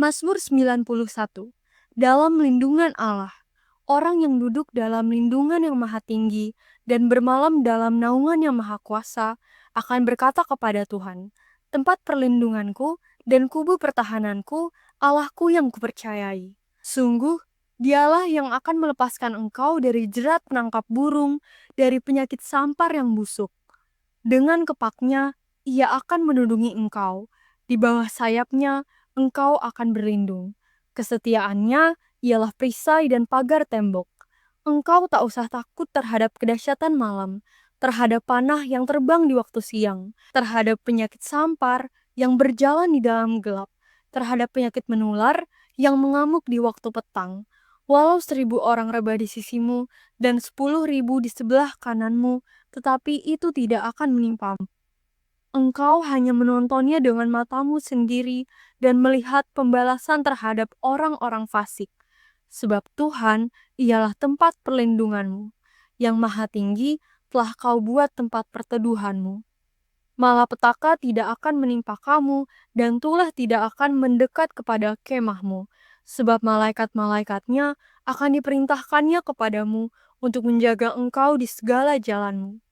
Mazmur 91. Dalam lindungan Allah. Orang yang duduk dalam lindungan yang maha tinggi dan bermalam dalam naungan yang maha kuasa akan berkata kepada Tuhan, tempat perlindunganku dan kubu pertahananku, Allahku yang kupercayai. Sungguh, dialah yang akan melepaskan engkau dari jerat penangkap burung, dari penyakit sampar yang busuk. Dengan kepaknya, ia akan menundungi engkau. Di bawah sayapnya, engkau akan berlindung. Kesetiaannya ialah perisai dan pagar tembok. Engkau tak usah takut terhadap kedahsyatan malam, terhadap panah yang terbang di waktu siang, terhadap penyakit sampar yang berjalan di dalam gelap, terhadap penyakit menular yang mengamuk di waktu petang. Walau 1.000 orang rebah di sisimu dan 10.000 di sebelah kananmu, tetapi itu tidak akan menimpamu. Engkau hanya menontonnya dengan matamu sendiri dan melihat pembalasan terhadap orang-orang fasik. Sebab Tuhan ialah tempat perlindunganmu. Yang maha tinggi telah kau buat tempat perteduhanmu. Malapetaka tidak akan menimpa kamu dan tulah tidak akan mendekat kepada kemahmu. Sebab malaikat-malaikatnya akan diperintahkannya kepadamu untuk menjaga engkau di segala jalanmu.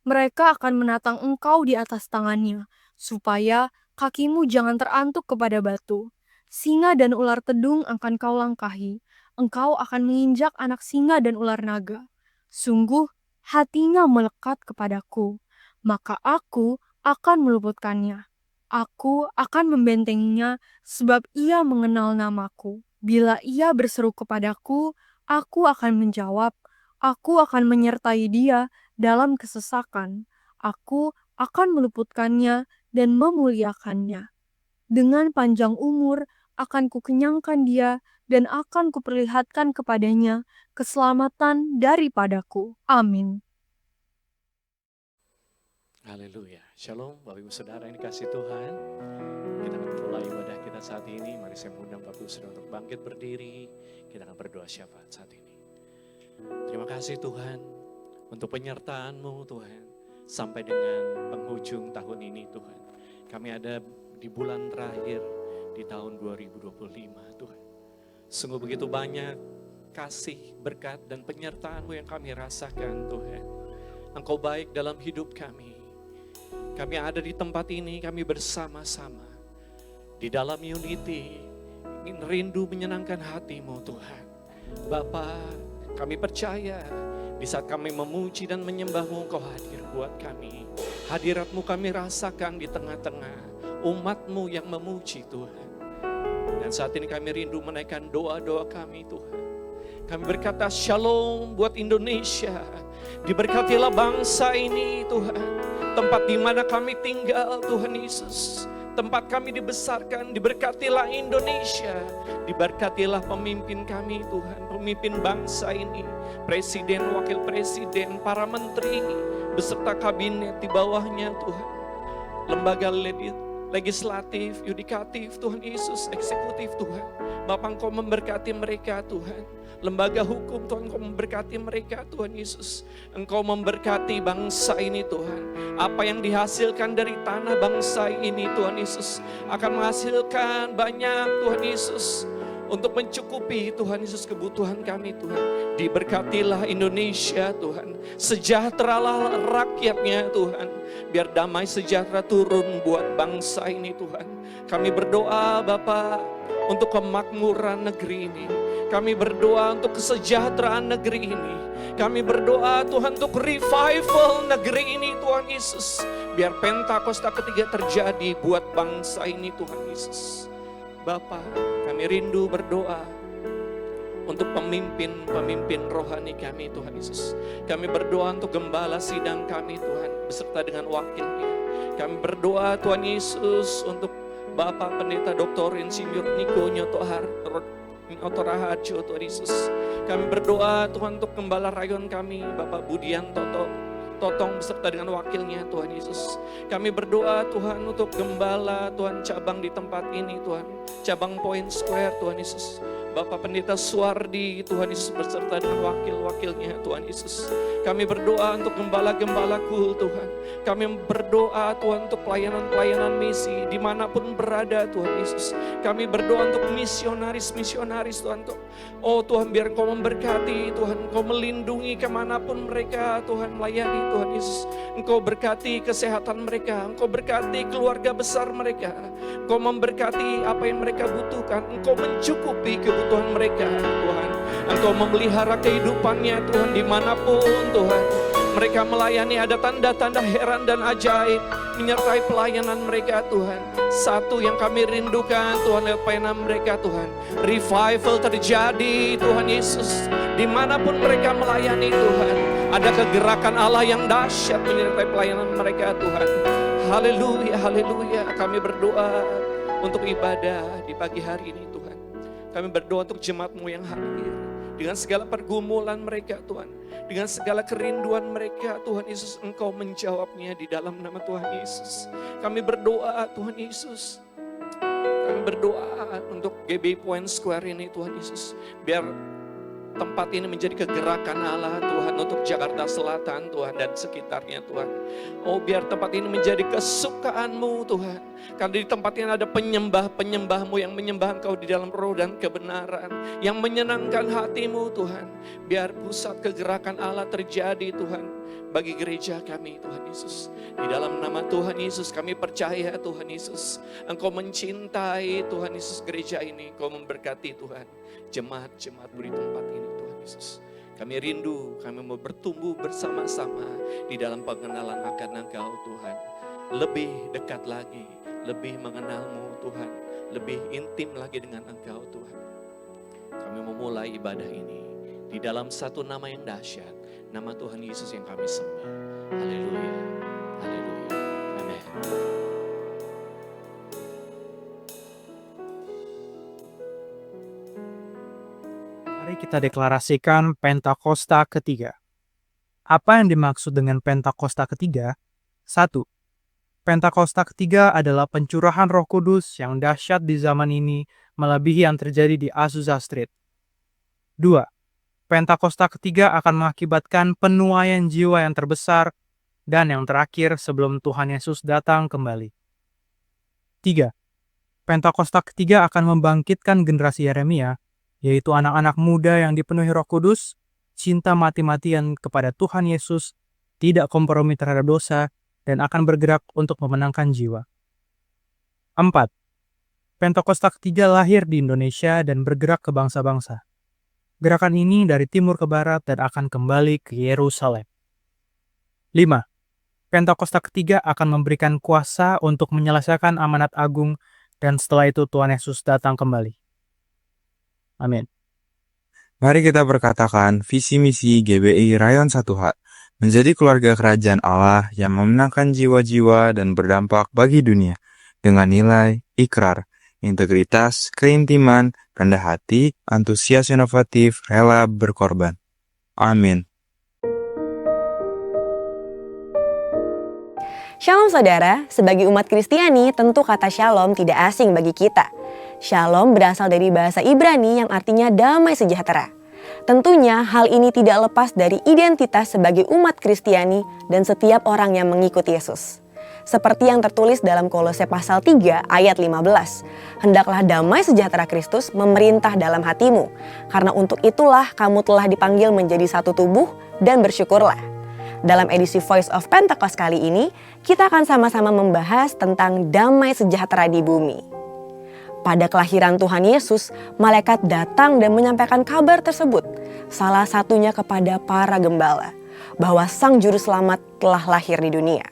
Mereka akan menatang engkau di atas tangannya, supaya kakimu jangan terantuk kepada batu. Singa dan ular tedung akan kau langkahi. Engkau akan menginjak anak singa dan ular naga. Sungguh, hatinya melekat kepadaku, maka aku akan meluputkannya. Aku akan membentenginya sebab ia mengenal namaku. Bila ia berseru kepadaku, aku akan menjawab. Aku akan menyertai dia dalam kesesakan. Aku akan meluputkannya dan memuliakannya. Dengan panjang umur akan kukenyangkan dia dan akan kuperlihatkan kepadanya keselamatan daripadaku. Amin. Haleluya. Shalom Bapak Ibu Saudara yang dikasihi Tuhan. Kita akan mulai ibadah kita saat ini. Mari saya mengundang Bapak Ibu Saudara untuk bangkit berdiri. Kita akan berdoa syafaat saat ini. Terima kasih Tuhan untuk penyertaan-Mu Tuhan. Sampai dengan penghujung tahun ini Tuhan. Kami ada di bulan terakhir di tahun 2025 Tuhan. Sungguh begitu banyak kasih, berkat dan penyertaan-Mu yang kami rasakan Tuhan. Engkau baik dalam hidup kami. Kami ada di tempat ini, kami bersama-sama. Di dalam unity, ingin rindu menyenangkan hati-Mu Tuhan. Bapa, kami percaya di saat kami memuji dan menyembah-Mu, Engkau hadir buat kami. Hadirat-Mu kami rasakan di tengah-tengah umat-Mu yang memuji Tuhan. Dan saat ini kami rindu menaikkan doa-doa kami Tuhan. Kami berkata shalom buat Indonesia. Diberkatilah bangsa ini Tuhan. Tempat di mana kami tinggal Tuhan Yesus. Tempat kami dibesarkan, diberkatilah Indonesia. Diberkatilah pemimpin kami Tuhan, pemimpin bangsa ini. Presiden, wakil presiden, para menteri, beserta kabinet di bawahnya Tuhan. Lembaga legislatif, yudikatif Tuhan Yesus, eksekutif Tuhan. Bapa Engkau memberkati mereka Tuhan. Lembaga hukum Tuhan Engkau memberkati mereka Tuhan Yesus. Engkau memberkati bangsa ini Tuhan. Apa yang dihasilkan dari tanah bangsa ini Tuhan Yesus akan menghasilkan banyak Tuhan Yesus. Untuk mencukupi Tuhan Yesus kebutuhan kami Tuhan. Diberkatilah Indonesia Tuhan. Sejahteralah rakyatnya Tuhan. Biar damai sejahtera turun buat bangsa ini Tuhan. Kami berdoa Bapa untuk kemakmuran negeri ini. Kami berdoa untuk kesejahteraan negeri ini. Kami berdoa Tuhan untuk revival negeri ini Tuhan Yesus. Biar Pentakosta ketiga terjadi buat bangsa ini Tuhan Yesus. Bapa, kami rindu berdoa untuk pemimpin rohani kami Tuhan Yesus. Kami berdoa untuk gembala sidang kami Tuhan beserta dengan wakilnya. Kami berdoa Tuhan Yesus untuk Bapak Pendeta Dr. Insinyur Niko Nyoto Raharjo Tuhan Yesus. Kami berdoa Tuhan untuk gembala rayon kami Bapak Budian Totong beserta dengan wakilnya Tuhan Yesus. Kami berdoa Tuhan untuk gembala Tuhan cabang di tempat ini Tuhan. Cabang Point Square Tuhan Yesus. Bapak Pendeta Suardi, Tuhan Yesus, beserta dengan wakil-wakilnya, Tuhan Yesus. Kami berdoa untuk gembala-gembalaku, Tuhan. Kami berdoa, Tuhan, untuk pelayanan-pelayanan misi, dimanapun berada, Tuhan Yesus. Kami berdoa untuk misionaris-misionaris, Tuhan. Oh Tuhan, biar Engkau memberkati, Tuhan. Engkau melindungi kemanapun mereka, Tuhan, melayani, Tuhan Yesus. Engkau berkati kesehatan mereka, Engkau berkati keluarga besar mereka. Engkau memberkati apa yang mereka butuhkan. Engkau mencukupi kebutuhan mereka, Tuhan. Engkau memelihara kehidupannya, Tuhan, dimanapun, Tuhan. Mereka melayani, ada tanda-tanda heran dan ajaib menyertai pelayanan mereka, Tuhan. Satu yang kami rindukan, Tuhan, lewat pelayanan mereka, Tuhan. Revival terjadi, Tuhan Yesus. Dimanapun mereka melayani, Tuhan. Ada kegerakan Allah yang dahsyat menyertai pelayanan mereka, Tuhan. Haleluya, haleluya. Kami berdoa untuk ibadah di pagi hari ini, Tuhan. Kami berdoa untuk jemaat-Mu yang hadir. Dengan segala pergumulan mereka, Tuhan. Dengan segala kerinduan mereka, Tuhan Yesus, Engkau menjawabnya di dalam nama Tuhan Yesus. Kami berdoa, Tuhan Yesus. Kami berdoa untuk GBI Point Square ini, Tuhan Yesus. Biar tempat ini menjadi kegerakan Allah, Tuhan, untuk Jakarta Selatan, Tuhan, dan sekitarnya, Tuhan. Oh, biar tempat ini menjadi kesukaan-Mu, Tuhan. Karena di tempat ini ada penyembah-penyembah-Mu yang menyembah Engkau di dalam roh dan kebenaran. Yang menyenangkan hati-Mu, Tuhan. Biar pusat kegerakan Allah terjadi, Tuhan, bagi gereja kami, Tuhan Yesus. Di dalam nama Tuhan Yesus kami percaya, Tuhan Yesus, Engkau mencintai, Tuhan Yesus, gereja ini. Engkau memberkati, Tuhan, jemaat-jemaat di tempat ini, Tuhan Yesus. Kami rindu, kami mau bertumbuh bersama-sama di dalam pengenalan akan Engkau, Tuhan. Lebih dekat lagi, lebih mengenal-Mu, Tuhan. Lebih intim lagi dengan Engkau, Tuhan. Kami memulai ibadah ini di dalam satu nama yang dahsyat, nama Tuhan Yesus yang kami sembah. Haleluya, haleluya, amin. Mari kita deklarasikan Pentakosta ketiga. Apa yang dimaksud dengan Pentakosta ketiga? 1. Pentakosta ketiga adalah pencurahan Roh Kudus yang dahsyat di zaman ini melebihi yang terjadi di Azusa Street. 2. Pentakosta ketiga akan mengakibatkan penuaian jiwa yang terbesar dan yang terakhir sebelum Tuhan Yesus datang kembali. 3. Pentakosta ketiga akan membangkitkan generasi Yeremia, yaitu anak-anak muda yang dipenuhi Roh Kudus, cinta mati-matian kepada Tuhan Yesus, tidak kompromi terhadap dosa, dan akan bergerak untuk memenangkan jiwa. 4. Pentakosta ketiga lahir di Indonesia dan bergerak ke bangsa-bangsa. Gerakan ini dari timur ke barat dan akan kembali ke Yerusalem. 5. Pentakosta ketiga akan memberikan kuasa untuk menyelesaikan amanat agung dan setelah itu Tuhan Yesus datang kembali. Amin. Mari kita berkatakan visi misi GBI Rayon 1H, menjadi keluarga kerajaan Allah yang memenangkan jiwa-jiwa dan berdampak bagi dunia, dengan nilai, ikrar, integritas, keintiman, rendah hati, antusias inovatif, rela berkorban. Amin. Shalom saudara, sebagai umat Kristiani tentu kata shalom tidak asing bagi kita. Shalom berasal dari bahasa Ibrani yang artinya damai sejahtera. Tentunya hal ini tidak lepas dari identitas sebagai umat Kristiani dan setiap orang yang mengikuti Yesus. Seperti yang tertulis dalam Kolose pasal 3 ayat 15. Hendaklah damai sejahtera Kristus memerintah dalam hatimu, karena untuk itulah kamu telah dipanggil menjadi satu tubuh dan bersyukurlah. Dalam edisi Voice of Pentecost kali ini, kita akan sama-sama membahas tentang damai sejahtera di bumi. Pada kelahiran Tuhan Yesus, malaikat datang dan menyampaikan kabar tersebut, salah satunya kepada para gembala, bahwa Sang Juru Selamat telah lahir di dunia.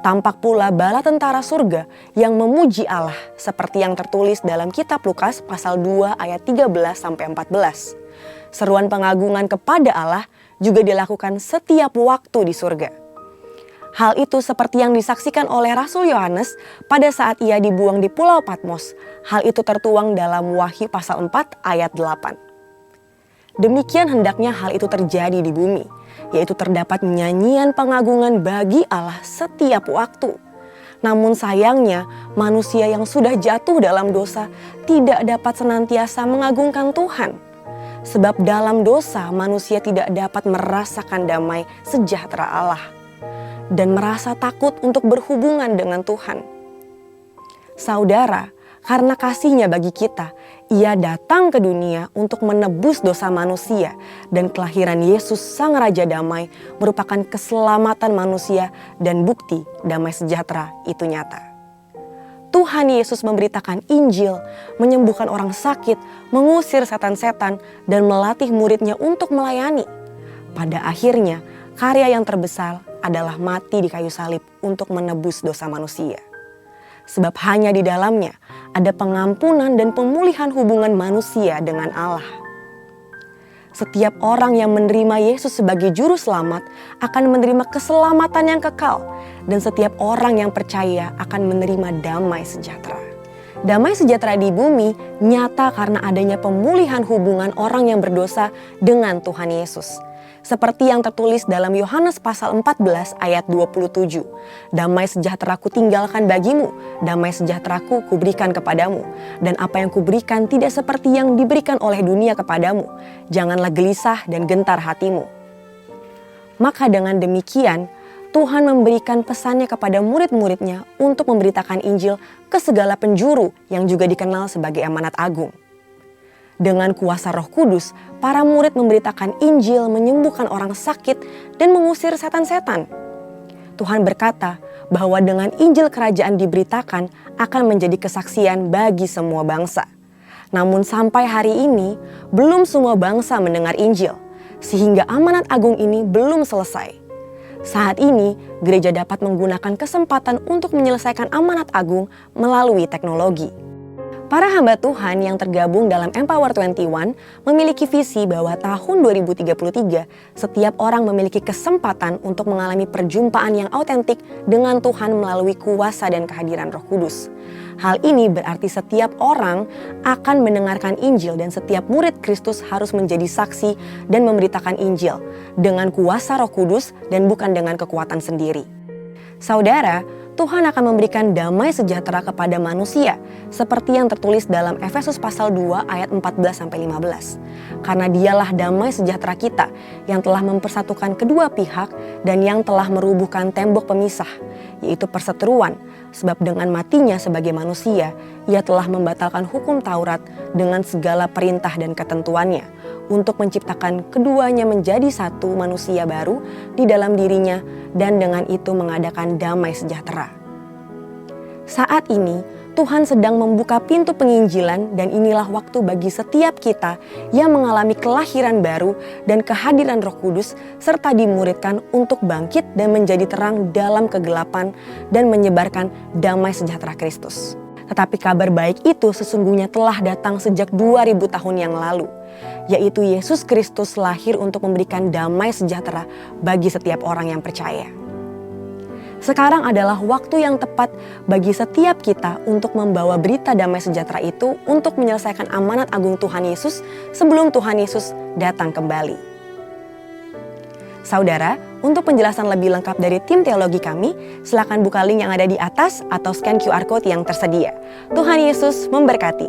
Tampak pula bala tentara surga yang memuji Allah, seperti yang tertulis dalam kitab Lukas pasal 2 ayat 13-14. Seruan pengagungan kepada Allah juga dilakukan setiap waktu di surga. Hal itu seperti yang disaksikan oleh Rasul Yohanes pada saat ia dibuang di Pulau Patmos. Hal itu tertuang dalam Wahyu pasal 4 ayat 8. Demikian hendaknya hal itu terjadi di bumi, yaitu terdapat nyanyian pengagungan bagi Allah setiap waktu. Namun sayangnya, manusia yang sudah jatuh dalam dosa tidak dapat senantiasa mengagungkan Tuhan. Sebab dalam dosa manusia tidak dapat merasakan damai sejahtera Allah dan merasa takut untuk berhubungan dengan Tuhan. Saudara, karena kasih-Nya bagi kita, Ia datang ke dunia untuk menebus dosa manusia, dan kelahiran Yesus Sang Raja Damai merupakan keselamatan manusia dan bukti damai sejahtera itu nyata. Tuhan Yesus memberitakan Injil, menyembuhkan orang sakit, mengusir setan-setan, dan melatih murid-Nya untuk melayani. Pada akhirnya, karya yang terbesar adalah mati di kayu salib untuk menebus dosa manusia. Sebab hanya di dalamnya ada pengampunan dan pemulihan hubungan manusia dengan Allah. Setiap orang yang menerima Yesus sebagai juru selamat akan menerima keselamatan yang kekal, dan setiap orang yang percaya akan menerima damai sejahtera. Damai sejahtera di bumi nyata karena adanya pemulihan hubungan orang yang berdosa dengan Tuhan Yesus. Seperti yang tertulis dalam Yohanes pasal 14 ayat 27. Damai sejahtera-Ku tinggalkan bagimu, damai sejahtera-Ku kuberikan kepadamu. Dan apa yang kuberikan tidak seperti yang diberikan oleh dunia kepadamu. Janganlah gelisah dan gentar hatimu. Maka dengan demikian, Tuhan memberikan pesannya kepada murid-murid-Nya untuk memberitakan Injil ke segala penjuru yang juga dikenal sebagai amanat agung. Dengan kuasa Roh Kudus, para murid memberitakan Injil, menyembuhkan orang sakit, dan mengusir setan-setan. Tuhan berkata bahwa dengan Injil kerajaan diberitakan akan menjadi kesaksian bagi semua bangsa. Namun sampai hari ini, belum semua bangsa mendengar Injil, sehingga amanat agung ini belum selesai. Saat ini, gereja dapat menggunakan kesempatan untuk menyelesaikan amanat agung melalui teknologi. Para hamba Tuhan yang tergabung dalam Empower 21 memiliki visi bahwa tahun 2033 setiap orang memiliki kesempatan untuk mengalami perjumpaan yang autentik dengan Tuhan melalui kuasa dan kehadiran Roh Kudus. Hal ini berarti setiap orang akan mendengarkan Injil dan setiap murid Kristus harus menjadi saksi dan memberitakan Injil dengan kuasa Roh Kudus dan bukan dengan kekuatan sendiri. Saudara, Tuhan akan memberikan damai sejahtera kepada manusia seperti yang tertulis dalam Efesus pasal 2 ayat 14-15. Karena Dialah damai sejahtera kita yang telah mempersatukan kedua pihak dan yang telah merubuhkan tembok pemisah, yaitu perseteruan, sebab dengan matinya sebagai manusia, Ia telah membatalkan hukum Taurat dengan segala perintah dan ketentuannya untuk menciptakan keduanya menjadi satu manusia baru di dalam dirinya dan dengan itu mengadakan damai sejahtera. Saat ini, Tuhan sedang membuka pintu penginjilan dan inilah waktu bagi setiap kita yang mengalami kelahiran baru dan kehadiran Roh Kudus serta dimuridkan untuk bangkit dan menjadi terang dalam kegelapan dan menyebarkan damai sejahtera Kristus. Tetapi kabar baik itu sesungguhnya telah datang sejak 2000 tahun yang lalu, yaitu Yesus Kristus lahir untuk memberikan damai sejahtera bagi setiap orang yang percaya. Sekarang adalah waktu yang tepat bagi setiap kita untuk membawa berita damai sejahtera itu untuk menyelesaikan amanat agung Tuhan Yesus sebelum Tuhan Yesus datang kembali. Saudara, untuk penjelasan lebih lengkap dari tim teologi kami, silakan buka link yang ada di atas atau scan QR Code yang tersedia. Tuhan Yesus memberkati.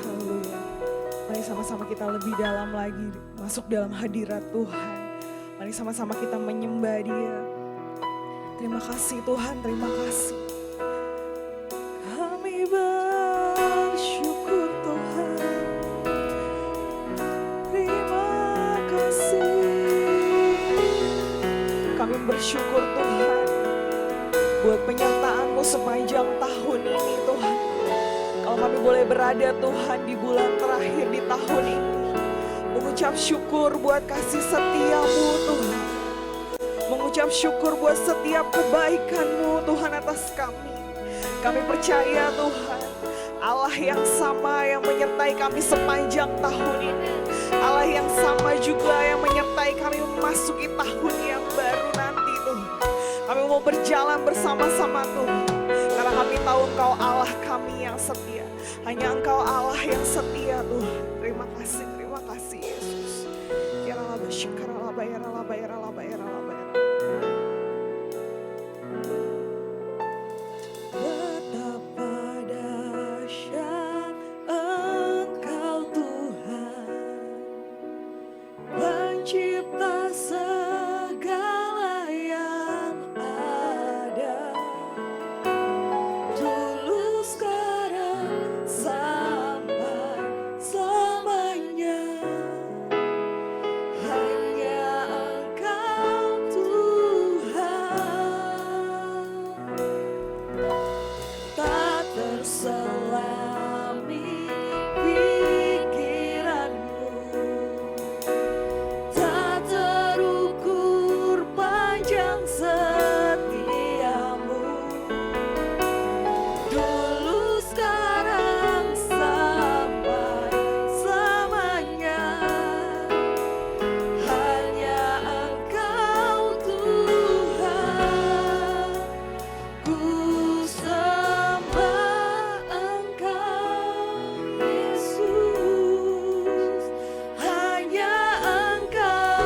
Haleluya. Mari sama-sama kita lebih dalam lagi masuk dalam hadirat Tuhan. Mari sama-sama kita menyembah Dia. Terima kasih Tuhan, terima kasih. Kami bersyukur Tuhan. Terima kasih. Kami bersyukur Tuhan buat penyertaan-Mu sepanjang tahun ini Tuhan. Kalau kami boleh berada Tuhan di bulan terakhir di tahun ini, mengucap syukur buat kasih setia-Mu Tuhan. Mengucap syukur buat setiap kebaikan-Mu Tuhan atas kami. Kami percaya Tuhan, Allah yang sama yang menyertai kami sepanjang tahun ini. Allah yang sama juga yang menyertai kami memasuki tahun yang baru nanti Tuhan. Kami mau berjalan bersama-sama Tuhan. Karena kami tahu Engkau Allah kami yang setia. Hanya Engkau Allah yang setia Tuhan. Terima kasih Yesus. Betapa dahsyat Engkau Tuhan, pencipta segala yang ada. Dulu sekarang sampai selamanya, hanya Engkau Tuhan. Tak terselami pikiranmu, tak terukur panjang setiamu. Dulu sekarang sampai selamanya, hanya Engkau Tuhan. Ku sembah Engkau Yesus, hanya Engkau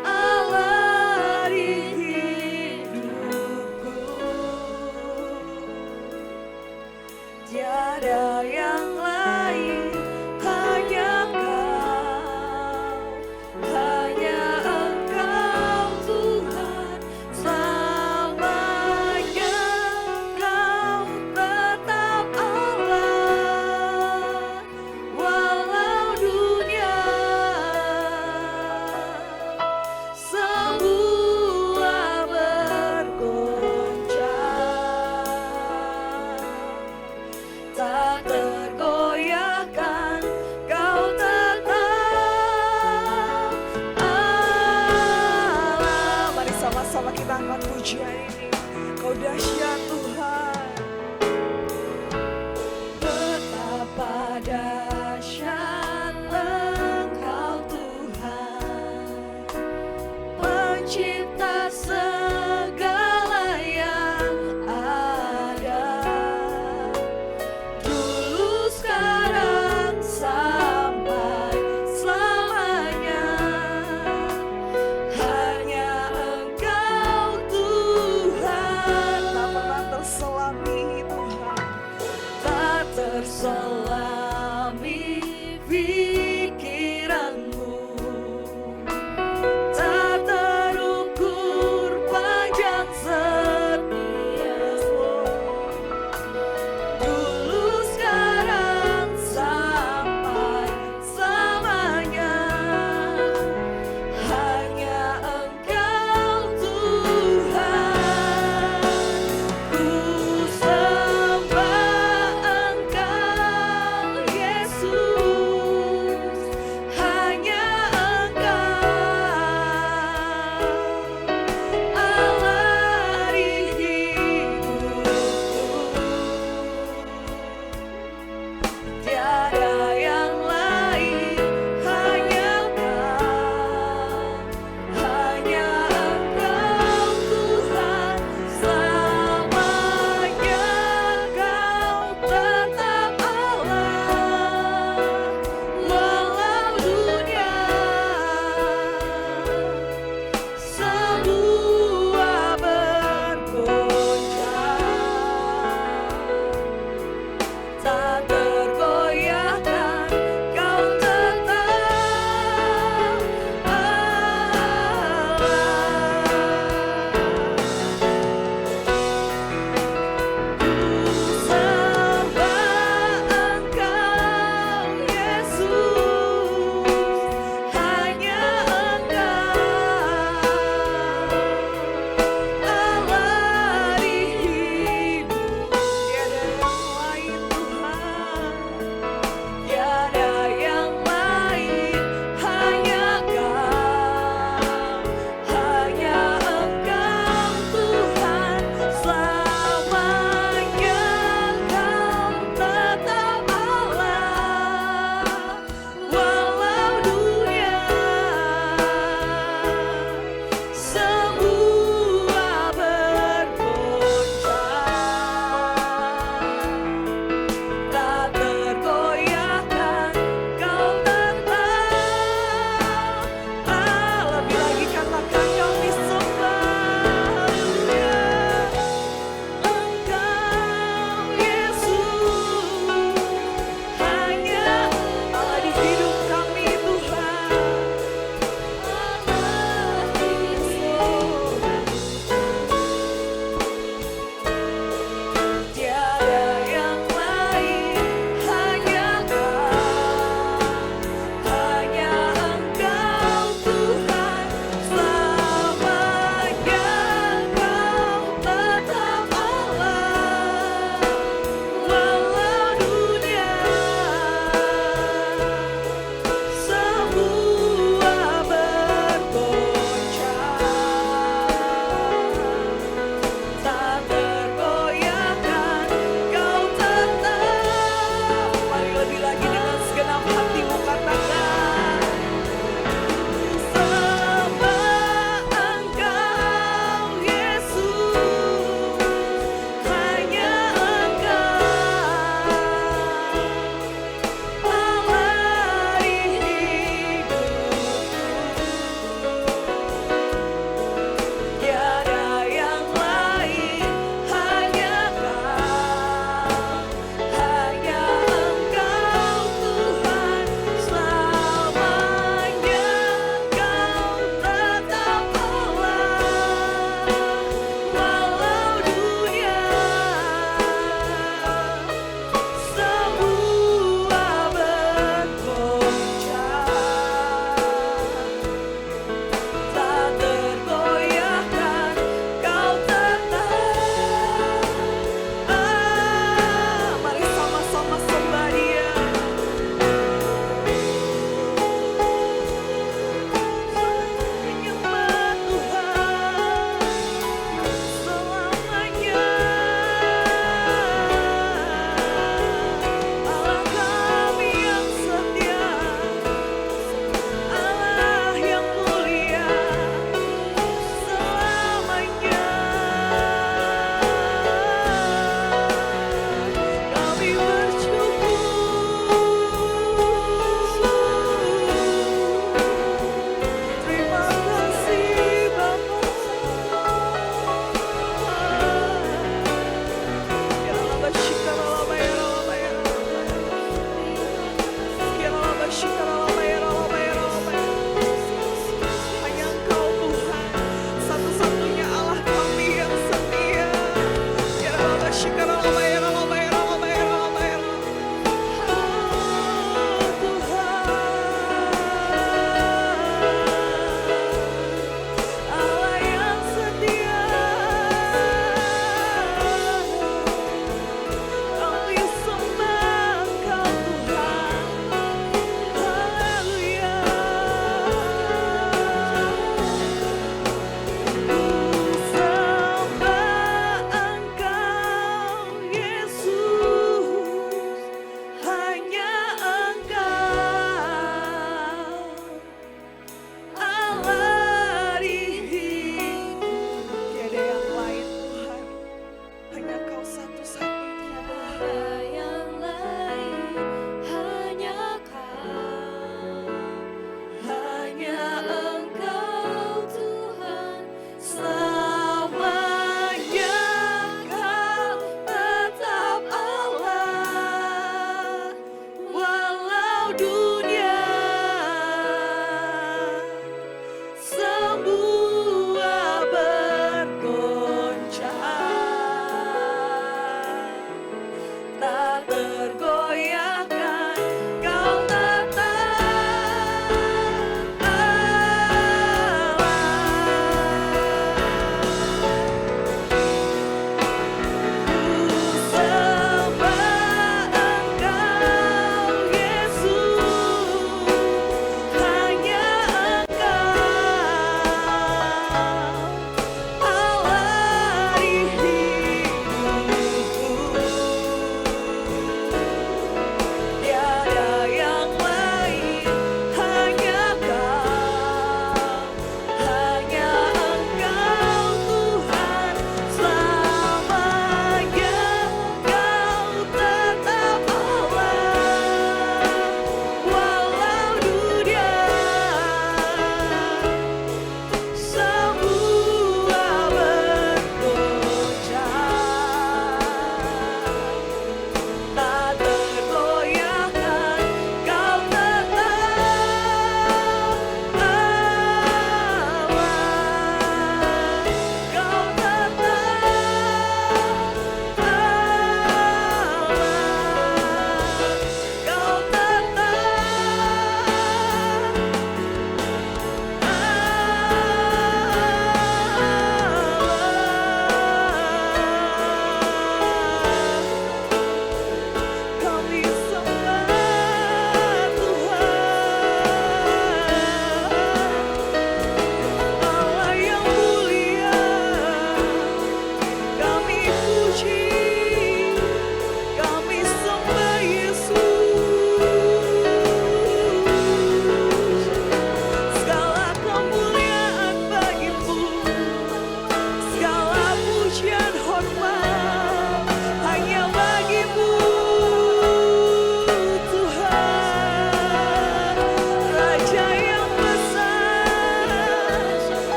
Allah di hidupku. Tiada yang lain, hanya Engkau Tuhan. Selamanya Kau tetap Allah, walau dunia semua bergoncang, tak tergoyahkan Kau tetap Allah. Mari sama-sama kita angkat pujian ini. Kau dahsyat Tuhan. Betapa dahsyat Engkau Tuhan, pencipta segala yang ada. Dulu sekarang sampai selamanya, hanya Engkau Tuhan. Tak pernah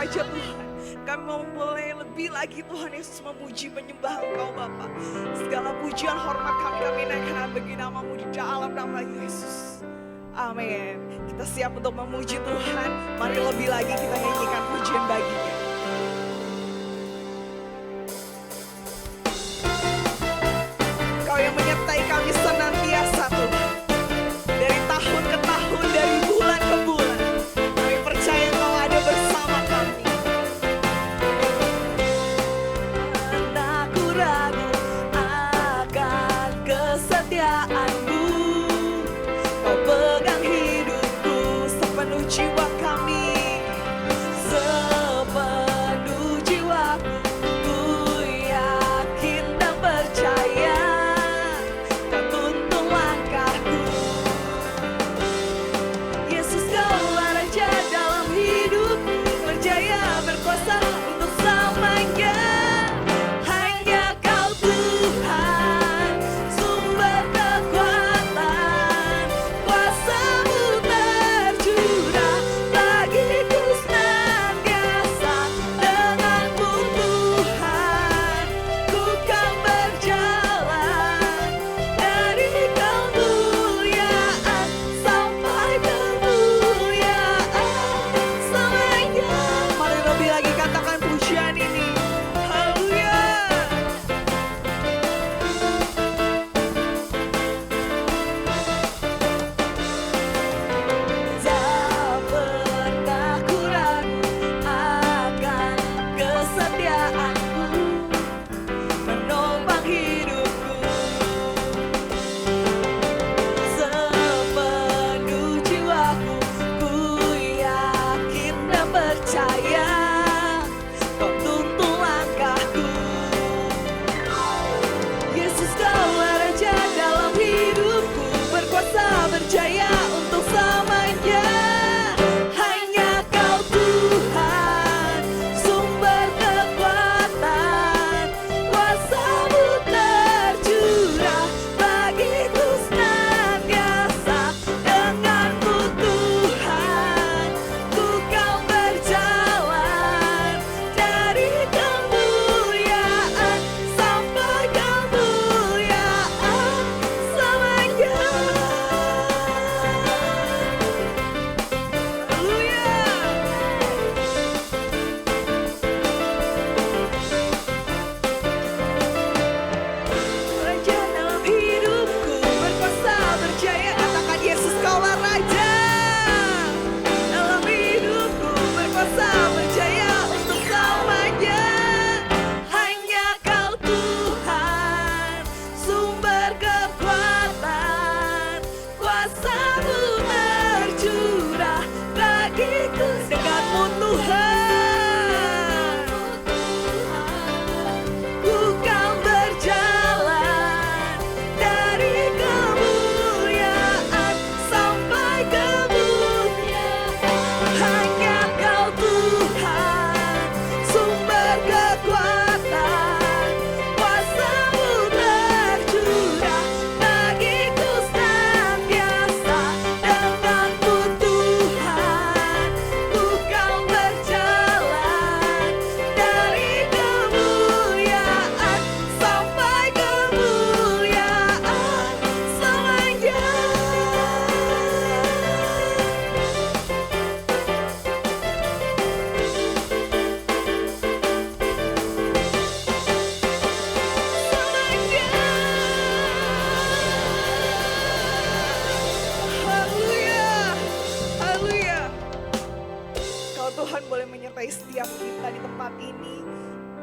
saja Tuhan. Kami mau mulai lebih lagi Tuhan Yesus memuji menyembah Engkau Bapa. Segala pujian hormat kami naikkan bagi nama-Mu di dalam nama Yesus. Amin. Kita siap untuk memuji Tuhan. Mari lebih lagi kita nyanyikan pujian baginya. Kau yang menyertai kami senantiasa Tuhan. Dari tahun ke tahun, dari bulan ke bulan. Kami percaya Engkau ada bersama kami. Aku ragu akan kesetiaan-Mu. Kau pegang hidupku sepenuh jiwa kami. Sepenuh jiwaku, ku yakin dan percaya. Kau tuntun langkahku. Yesus Kau Raja dalam hidupku, berjaya berkuasa untuk selamanya. Hanya Kau Tuhan, sumber kekuatan, kuasa-Mu tercurah bagiku senantiasa. Denganmu Tuhan, ku kan berjalan dari kemuliaan sampai kemuliaan selamanya. Mari lebih lagi katakan pujian ini. Haleluya. Tak pernah ku ragu akan kesetiaan-Mu menopang hidupku. Sepenuh jiwaku, ku yakin dan percaya. Kau tuntun langkahku. Yesus Kau Raja dalam hidupku, berkuasa berjaya untuk selamanya. Hanya Kau Tuhan, sumber kekuatan, kuasa-Mu tercurah bagiku senantiasa. Denganmu Tuhan, ku kan berjalan dari kemuliaan sampai kemuliaan selamanya. Haleluya. Raja dalam hidupku, berkuasa berjaya. Katakan Yesus Kaulah Raja dalam hidupku, berkuasa berjaya untuk selamanya. Hanya Kau Tuhan, sumber kekuatan, kuasa-Mu tercurah bagiku. Denganmu Tuhan, ku kan berjalan dari kemuliaan sampai kemuliaan. Hanya Kau Tuhan, sumber kekuatan, kuasa-Mu tercurah bagiku senantiasa. Denganmu Tuhan, ku kan berjalan dari kemuliaan sampai kemuliaan selamanya. Haleluya. Haleluya. Kalau Tuhan boleh menyertai setiap kita di tempat ini,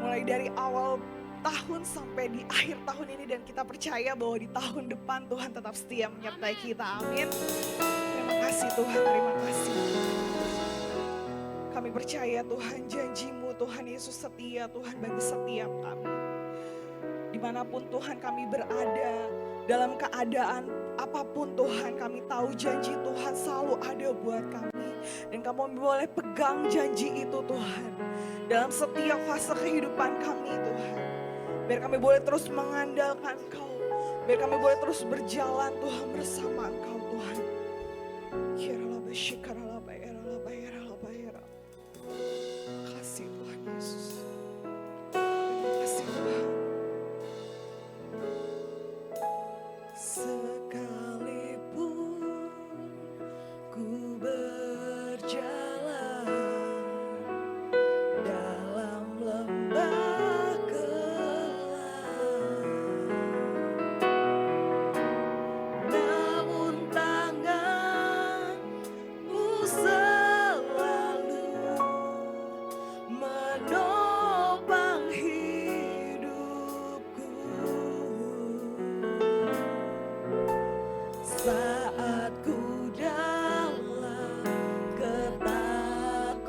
mulai dari awal tahun sampai di akhir tahun ini, dan kita percaya bahwa di tahun depan Tuhan tetap setia menyertai kita. Amin. Terima kasih Tuhan, terima kasih. Kami percaya Tuhan, janji-Mu Tuhan Yesus setia Tuhan bagi setiap kami. Dimanapun Tuhan kami berada, dalam keadaan apapun Tuhan, kami tahu janji Tuhan selalu ada buat kami. Dan kami boleh pegang janji itu Tuhan, dalam setiap fase kehidupan kami Tuhan. Biar kami boleh terus mengandalkan Engkau, biar kami boleh terus berjalan Tuhan bersama Engkau Tuhan. saat ku dalam ketakutan.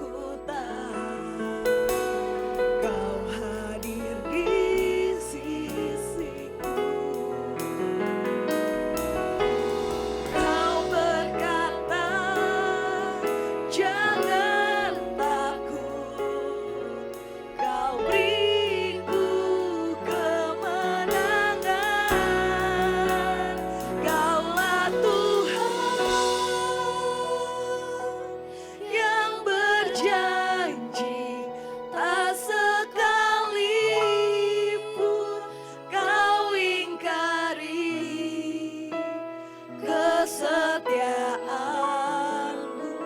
Kau hadir di sisiku. Kau berkata, jangan takut. Kau beriku kemenangan. Kaulah Tuhan yang berjanji, tak sekalipun kau ingkari. Kesetiaanmu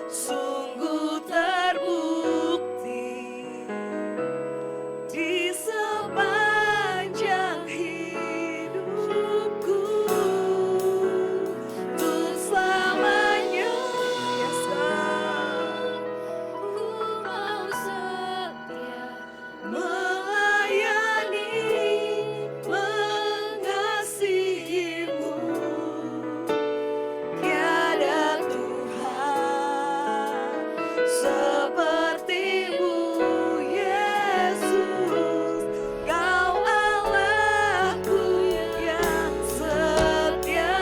sungguh terbukti di sepanjang hidupku, untuk selamanya. Yes, God. Ku mau setia melayani, mengasihimu. Tiada Tuhan sepertimu, Yesus. Kau Allahku yang setia.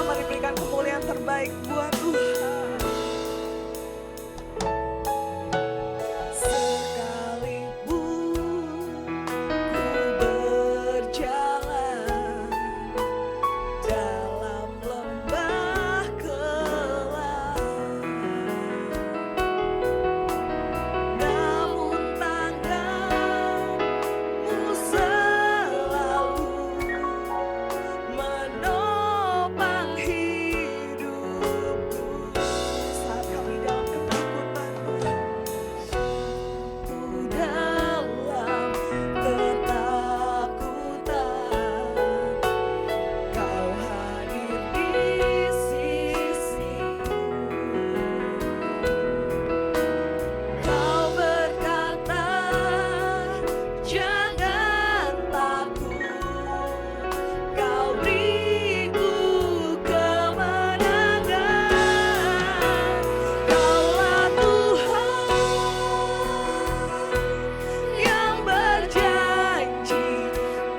Mari berikan kemuliaan terbaik buat Tuhan. Sekalipun ku berjalan dalam lembah gelap, namun tanganmu selalu menopang hidupku. Saat kami dalam ketakutan, ku dalam ketakutan, Kau hadir di sisiku. Kau berkata, jangan takut. Kau beriku kemenangan. Kaulah Tuhan yang berjanji,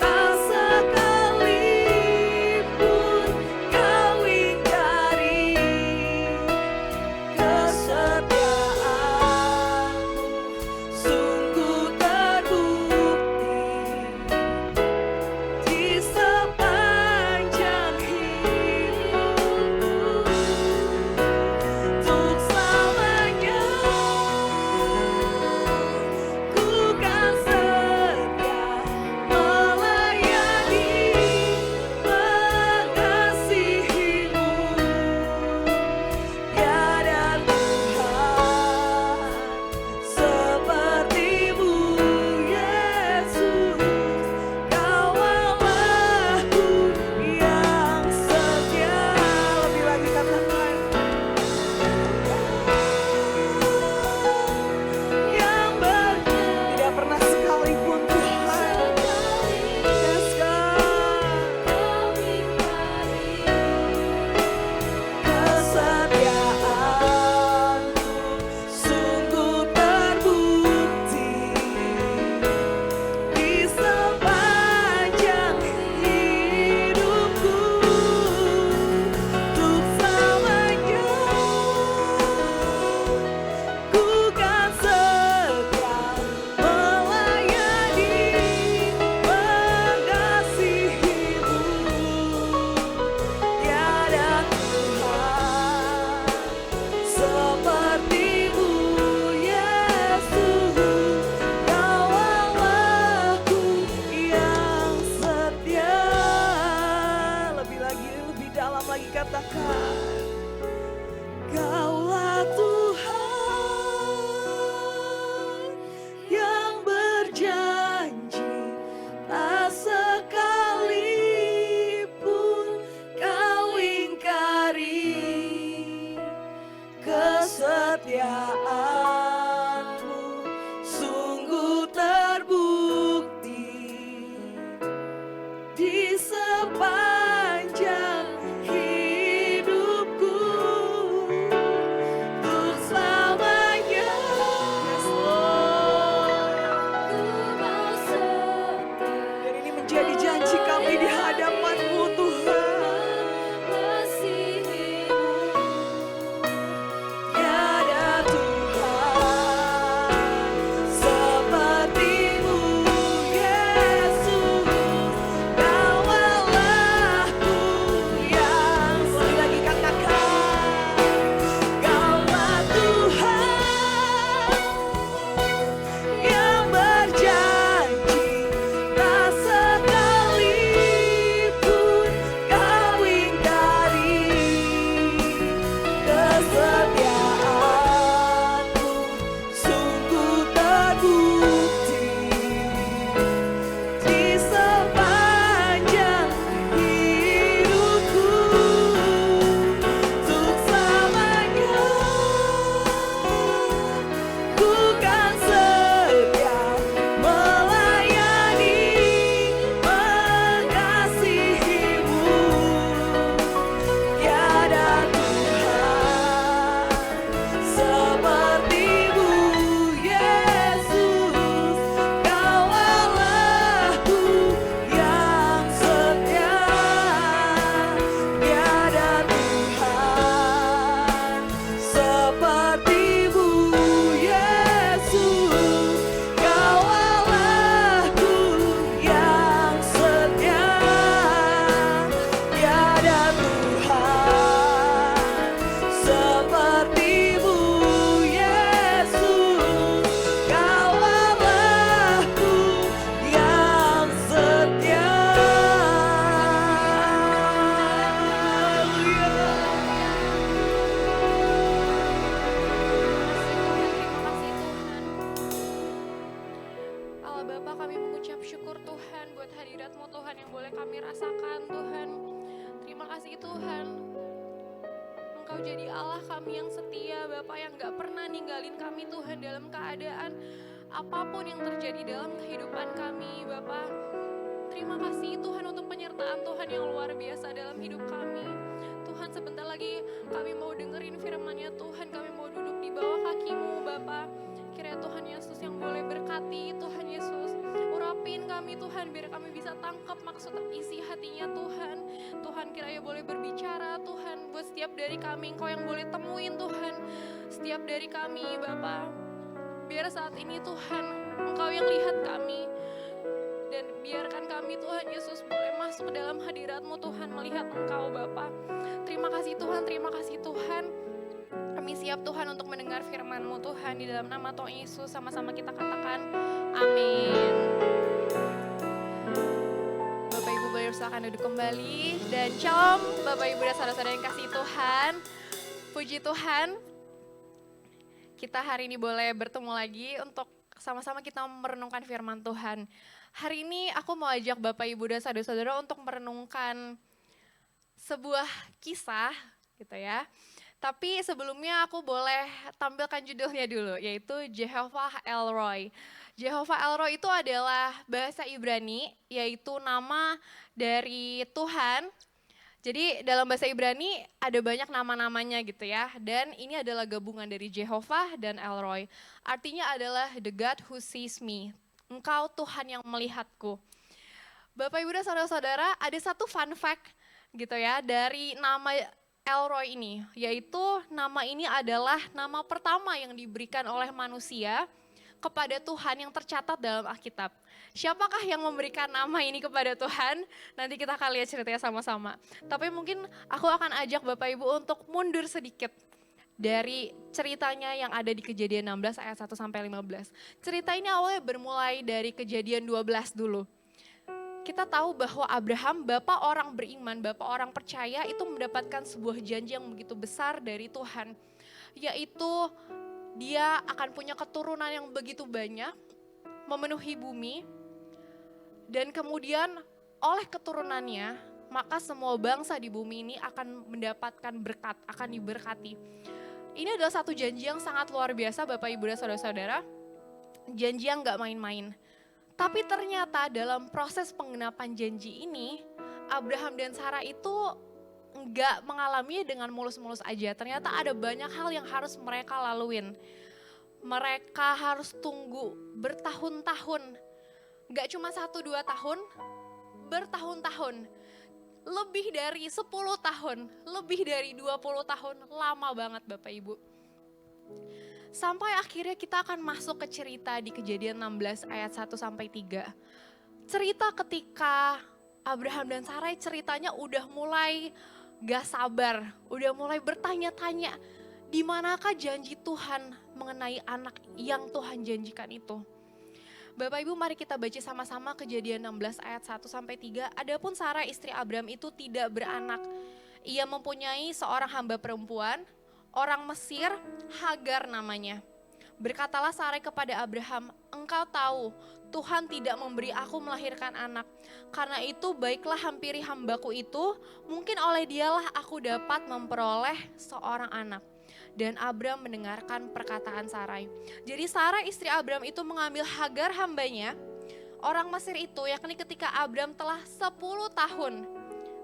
tak sekalipun kau ingkari. Kesetiaanmu sungguh terbukti di sepanjang hidupku, untuk selamanya. Ku kan setia melayani, mengasihimu. Tiada Tuhan sepertimu, Yesus. Kau Allahku yang setia. Lebih lagi katakan, yang tidak pernah sekalipun Tuhan. Yes, God. Kesetiaanmu sungguh terbukti di sepanjang hidupku, untuk selamanya. Ku kan setia melayani, mengasihimu. Tiada Tuhan sepertimu, Yesus. Kau Allahku yang setia. Lebih lagi, lebih dalam lagi katakan, Kaulah Tuhan yang berjanji, tak sekalipun kau ingkari. Kesetiaanmu sungguh terbukti di sepanjang hidup. kami rasakan Tuhan. Terima kasih Tuhan. Engkau jadi Allah kami yang setia Bapa, yang gak pernah ninggalin kami Tuhan dalam keadaan apapun yang terjadi dalam kehidupan kami Bapa. Terima kasih Tuhan untuk penyertaan Tuhan yang luar biasa dalam hidup kami. Tuhan, sebentar lagi kami mau dengerin firman-Nya Tuhan, kami mau duduk di bawah kaki-Mu Bapa. Kiranya Tuhan Yesus yang boleh berkati, Tuhan Yesus urapin kami Tuhan, biar kami bisa tangkap maksud isi hatinya Tuhan. Tuhan kiranya boleh berbicara Tuhan, buat setiap dari kami Engkau yang boleh temuin Tuhan, setiap dari kami Bapa. Biar saat ini Tuhan Engkau yang lihat kami, dan biarkan kami Tuhan Yesus boleh masuk ke dalam hadirat-Mu Tuhan, melihat Engkau Bapa. Terima kasih Tuhan, terima kasih Tuhan. Kami siap Tuhan untuk mendengar firman-Mu Tuhan, di dalam nama Tuhan Yesus sama-sama kita katakan amin. Bapak Ibu boleh silakan duduk kembali, dan shalom Bapak Ibu dan saudara-saudara yang kasih Tuhan. Puji Tuhan, kita hari ini boleh bertemu lagi untuk sama-sama kita merenungkan firman Tuhan. Hari ini aku mau ajak Bapak Ibu dan saudara-saudara untuk merenungkan sebuah kisah gitu ya. Tapi sebelumnya aku boleh tampilkan judulnya dulu, yaitu Jehovah El Roi. Jehovah El Roi itu adalah bahasa Ibrani, yaitu nama dari Tuhan. Jadi dalam bahasa Ibrani ada banyak nama-namanya gitu ya. Dan ini adalah gabungan dari Jehovah dan El Roi. Artinya adalah the God who sees me. Engkau Tuhan yang melihatku. Bapak Ibu dan saudara-saudara, ada satu fun fact gitu ya dari nama El Roi ini, yaitu nama ini adalah nama pertama yang diberikan oleh manusia kepada Tuhan yang tercatat dalam Alkitab. Siapakah yang memberikan nama ini kepada Tuhan? Nanti kita akan lihat ceritanya sama-sama. Tapi mungkin aku akan ajak Bapak Ibu untuk mundur sedikit dari ceritanya yang ada di Kejadian 16 ayat 1 sampai 15. Cerita ini awalnya bermulai dari Kejadian 12 dulu. Kita tahu bahwa Abraham, bapak orang beriman, bapak orang percaya, itu mendapatkan sebuah janji yang begitu besar dari Tuhan. Yaitu dia akan punya keturunan yang begitu banyak, memenuhi bumi, dan kemudian oleh keturunannya, maka semua bangsa di bumi ini akan mendapatkan berkat, akan diberkati. Ini adalah satu janji yang sangat luar biasa Bapak Ibu dan Saudara-saudara, janji yang gak main-main. Tapi ternyata dalam proses penggenapan janji ini, Abraham dan Sarah itu enggak mengalaminya dengan mulus-mulus aja. Ternyata ada banyak hal yang harus mereka laluin. Mereka harus tunggu bertahun-tahun. Enggak cuma 1-2 tahun, bertahun-tahun. Lebih dari 10 tahun, lebih dari 20 tahun, lama banget Bapak Ibu. Sampai akhirnya kita akan masuk ke cerita di Kejadian 16 ayat 1 sampai 3. Cerita ketika Abraham dan Sarai ceritanya udah mulai gak sabar, udah mulai bertanya-tanya, di manakah janji Tuhan mengenai anak yang Tuhan janjikan itu. Bapak Ibu, mari kita baca sama-sama Kejadian 16 ayat 1 sampai 3. Adapun Sarai istri Abraham itu tidak beranak. Ia mempunyai seorang hamba perempuan, orang Mesir, Hagar namanya. Berkatalah Sarai kepada Abraham, engkau tahu Tuhan tidak memberi aku melahirkan anak. Karena itu baiklah hampiri hambaku itu, mungkin oleh dialah aku dapat memperoleh seorang anak. Dan Abram mendengarkan perkataan Sarai. Jadi Sarai istri Abram itu mengambil Hagar hambanya, orang Mesir itu, yakni ketika Abram telah 10 tahun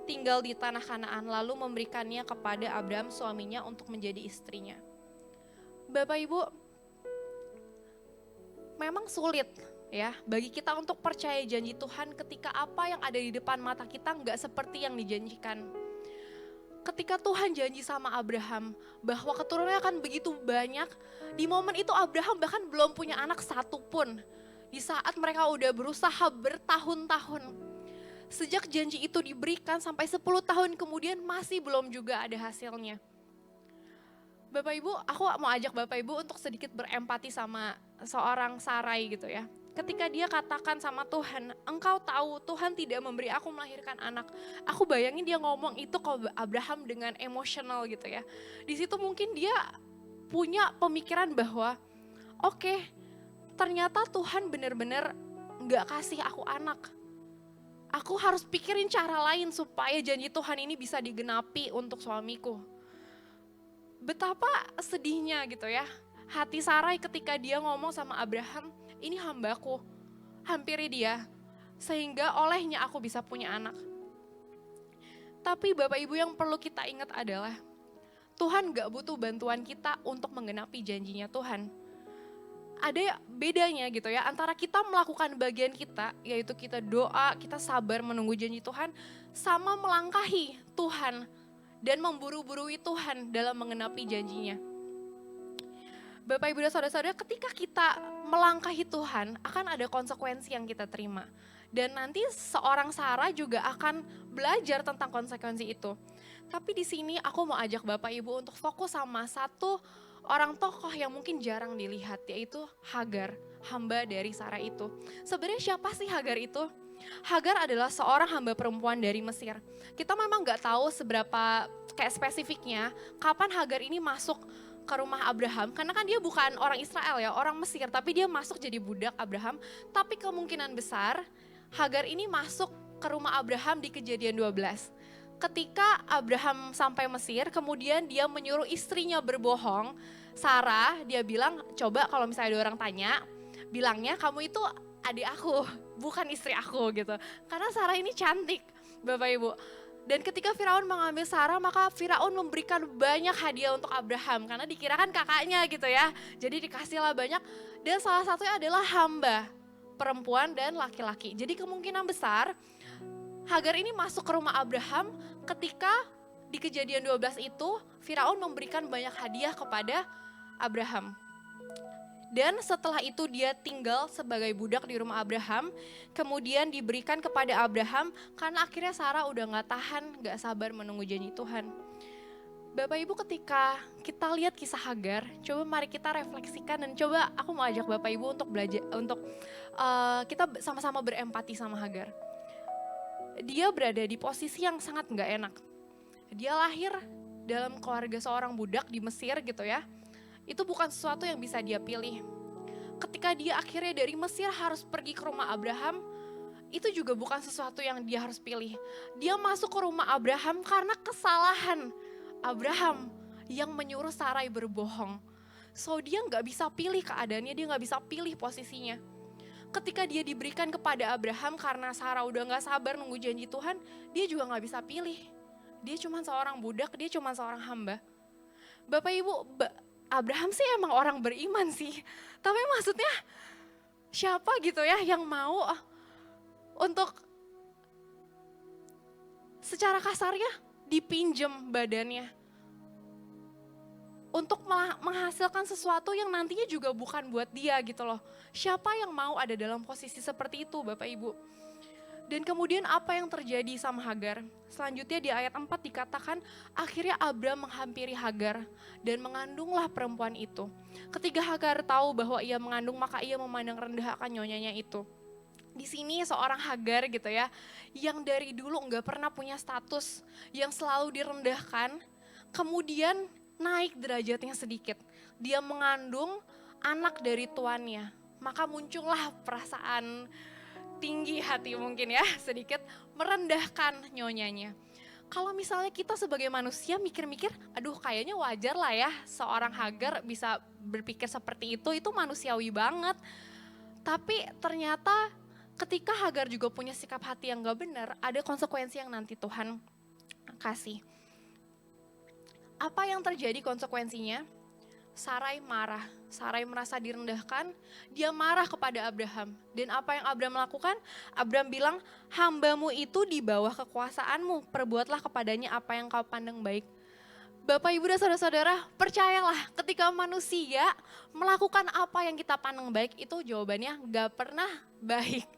tinggal di tanah Kanaan, lalu memberikannya kepada Abram suaminya untuk menjadi istrinya. Bapak Ibu, memang sulit ya bagi kita untuk percaya janji Tuhan ketika apa yang ada di depan mata kita nggak seperti yang dijanjikan. Ketika Tuhan janji sama Abraham bahwa keturunannya akan begitu banyak, di momen itu Abraham bahkan belum punya anak satu pun. Di saat mereka udah berusaha bertahun-tahun. Sejak janji itu diberikan sampai 10 tahun kemudian masih belum juga ada hasilnya. Bapak Ibu, aku mau ajak Bapak Ibu untuk sedikit berempati sama seorang Sarai gitu ya. Ketika dia katakan sama Tuhan, engkau tahu Tuhan tidak memberi aku melahirkan anak. Aku bayangin dia ngomong itu ke Abraham dengan emosional gitu ya. Di situ mungkin dia punya pemikiran bahwa oke, ternyata Tuhan benar-benar gak kasih aku anak. Aku harus pikirin cara lain supaya janji Tuhan ini bisa digenapi untuk suamiku. Betapa sedihnya gitu ya hati Sarai ketika dia ngomong sama Abraham, ini hambaku, hampiri dia, sehingga olehnya aku bisa punya anak. Tapi Bapak Ibu yang perlu kita ingat adalah, Tuhan gak butuh bantuan kita untuk menggenapi janjinya Tuhan. Ada bedanya gitu ya, antara kita melakukan bagian kita, yaitu kita doa, kita sabar menunggu janji Tuhan, sama melangkahi Tuhan dan memburu-burui Tuhan dalam menggenapi janjinya. Bapak Ibu dan Saudara-saudara, ketika kita melangkahi Tuhan, akan ada konsekuensi yang kita terima. Dan nanti seorang Sarah juga akan belajar tentang konsekuensi itu. Tapi di sini aku mau ajak Bapak Ibu untuk fokus sama satu orang tokoh yang mungkin jarang dilihat, yaitu Hagar, hamba dari Sarah itu. Sebenarnya siapa sih Hagar itu? Hagar adalah seorang hamba perempuan dari Mesir. Kita memang nggak tahu seberapa kayak spesifiknya kapan Hagar ini masuk ke rumah Abraham, karena kan dia bukan orang Israel ya, orang Mesir, tapi dia masuk jadi budak Abraham. Tapi kemungkinan besar Hagar ini masuk ke rumah Abraham di Kejadian 12. Ketika Abraham sampai Mesir, kemudian dia menyuruh istrinya berbohong, Sarah, dia bilang, coba kalau misalnya ada orang tanya, bilangnya kamu itu adik aku, bukan istri aku gitu. Karena Sarah ini cantik, Bapak Ibu. Dan ketika Firaun mengambil Sarah, maka Firaun memberikan banyak hadiah untuk Abraham, karena dikirakan kakaknya gitu ya. Jadi dikasihlah banyak, dan salah satunya adalah hamba, perempuan dan laki-laki. Jadi kemungkinan besar Hagar ini masuk ke rumah Abraham ketika di Kejadian 12 itu Firaun memberikan banyak hadiah kepada Abraham. Dan setelah itu dia tinggal sebagai budak di rumah Abraham, kemudian diberikan kepada Abraham karena akhirnya Sarah udah gak tahan, gak sabar menunggu janji Tuhan. Bapak Ibu, ketika kita lihat kisah Hagar, coba mari kita refleksikan dan coba aku mau ajak Bapak Ibu untuk belajar, untuk kita sama-sama berempati sama Hagar. Dia berada di posisi yang sangat gak enak. Dia lahir dalam keluarga seorang budak di Mesir gitu ya. Itu bukan sesuatu yang bisa dia pilih. Ketika dia akhirnya dari Mesir harus pergi ke rumah Abraham, itu juga bukan sesuatu yang dia harus pilih. Dia masuk ke rumah Abraham karena kesalahan Abraham yang menyuruh Sarai berbohong. So dia gak bisa pilih keadaannya, dia gak bisa pilih posisinya. Ketika dia diberikan kepada Abraham karena Sarah udah gak sabar nunggu janji Tuhan, dia juga gak bisa pilih. Dia cuma seorang budak, dia cuma seorang hamba. Bapak Ibu, Abraham sih emang orang beriman sih. Tapi maksudnya siapa gitu ya yang mau untuk secara kasarnya dipinjem badannya untuk menghasilkan sesuatu yang nantinya juga bukan buat dia gitu loh. Siapa yang mau ada dalam posisi seperti itu Bapak Ibu? Dan kemudian apa yang terjadi sama Hagar? Selanjutnya di ayat 4 dikatakan akhirnya Abram menghampiri Hagar dan mengandunglah perempuan itu. Ketika Hagar tahu bahwa ia mengandung maka ia memandang rendah akan nyonyanya itu. Di sini seorang Hagar gitu ya, yang dari dulu nggak pernah punya status, yang selalu direndahkan, kemudian naik derajatnya sedikit. Dia mengandung anak dari tuannya, maka muncullah perasaan tinggi hati mungkin ya, sedikit merendahkan nyonyanya. Kalau misalnya kita sebagai manusia mikir-mikir, aduh kayaknya wajar lah ya seorang Hagar bisa berpikir seperti itu manusiawi banget. Tapi ternyata ketika Hagar juga punya sikap hati yang gak benar, ada konsekuensi yang nanti Tuhan kasih. Apa yang terjadi konsekuensinya? Sarai marah, Sarai merasa direndahkan, dia marah kepada Abraham. Dan apa yang Abraham lakukan? Abraham bilang, hambamu itu di bawah kekuasaanmu, perbuatlah kepadanya apa yang kau pandang baik. Bapak, Ibu, dan saudara-saudara, percayalah ketika manusia melakukan apa yang kita pandang baik, itu jawabannya gak pernah baik.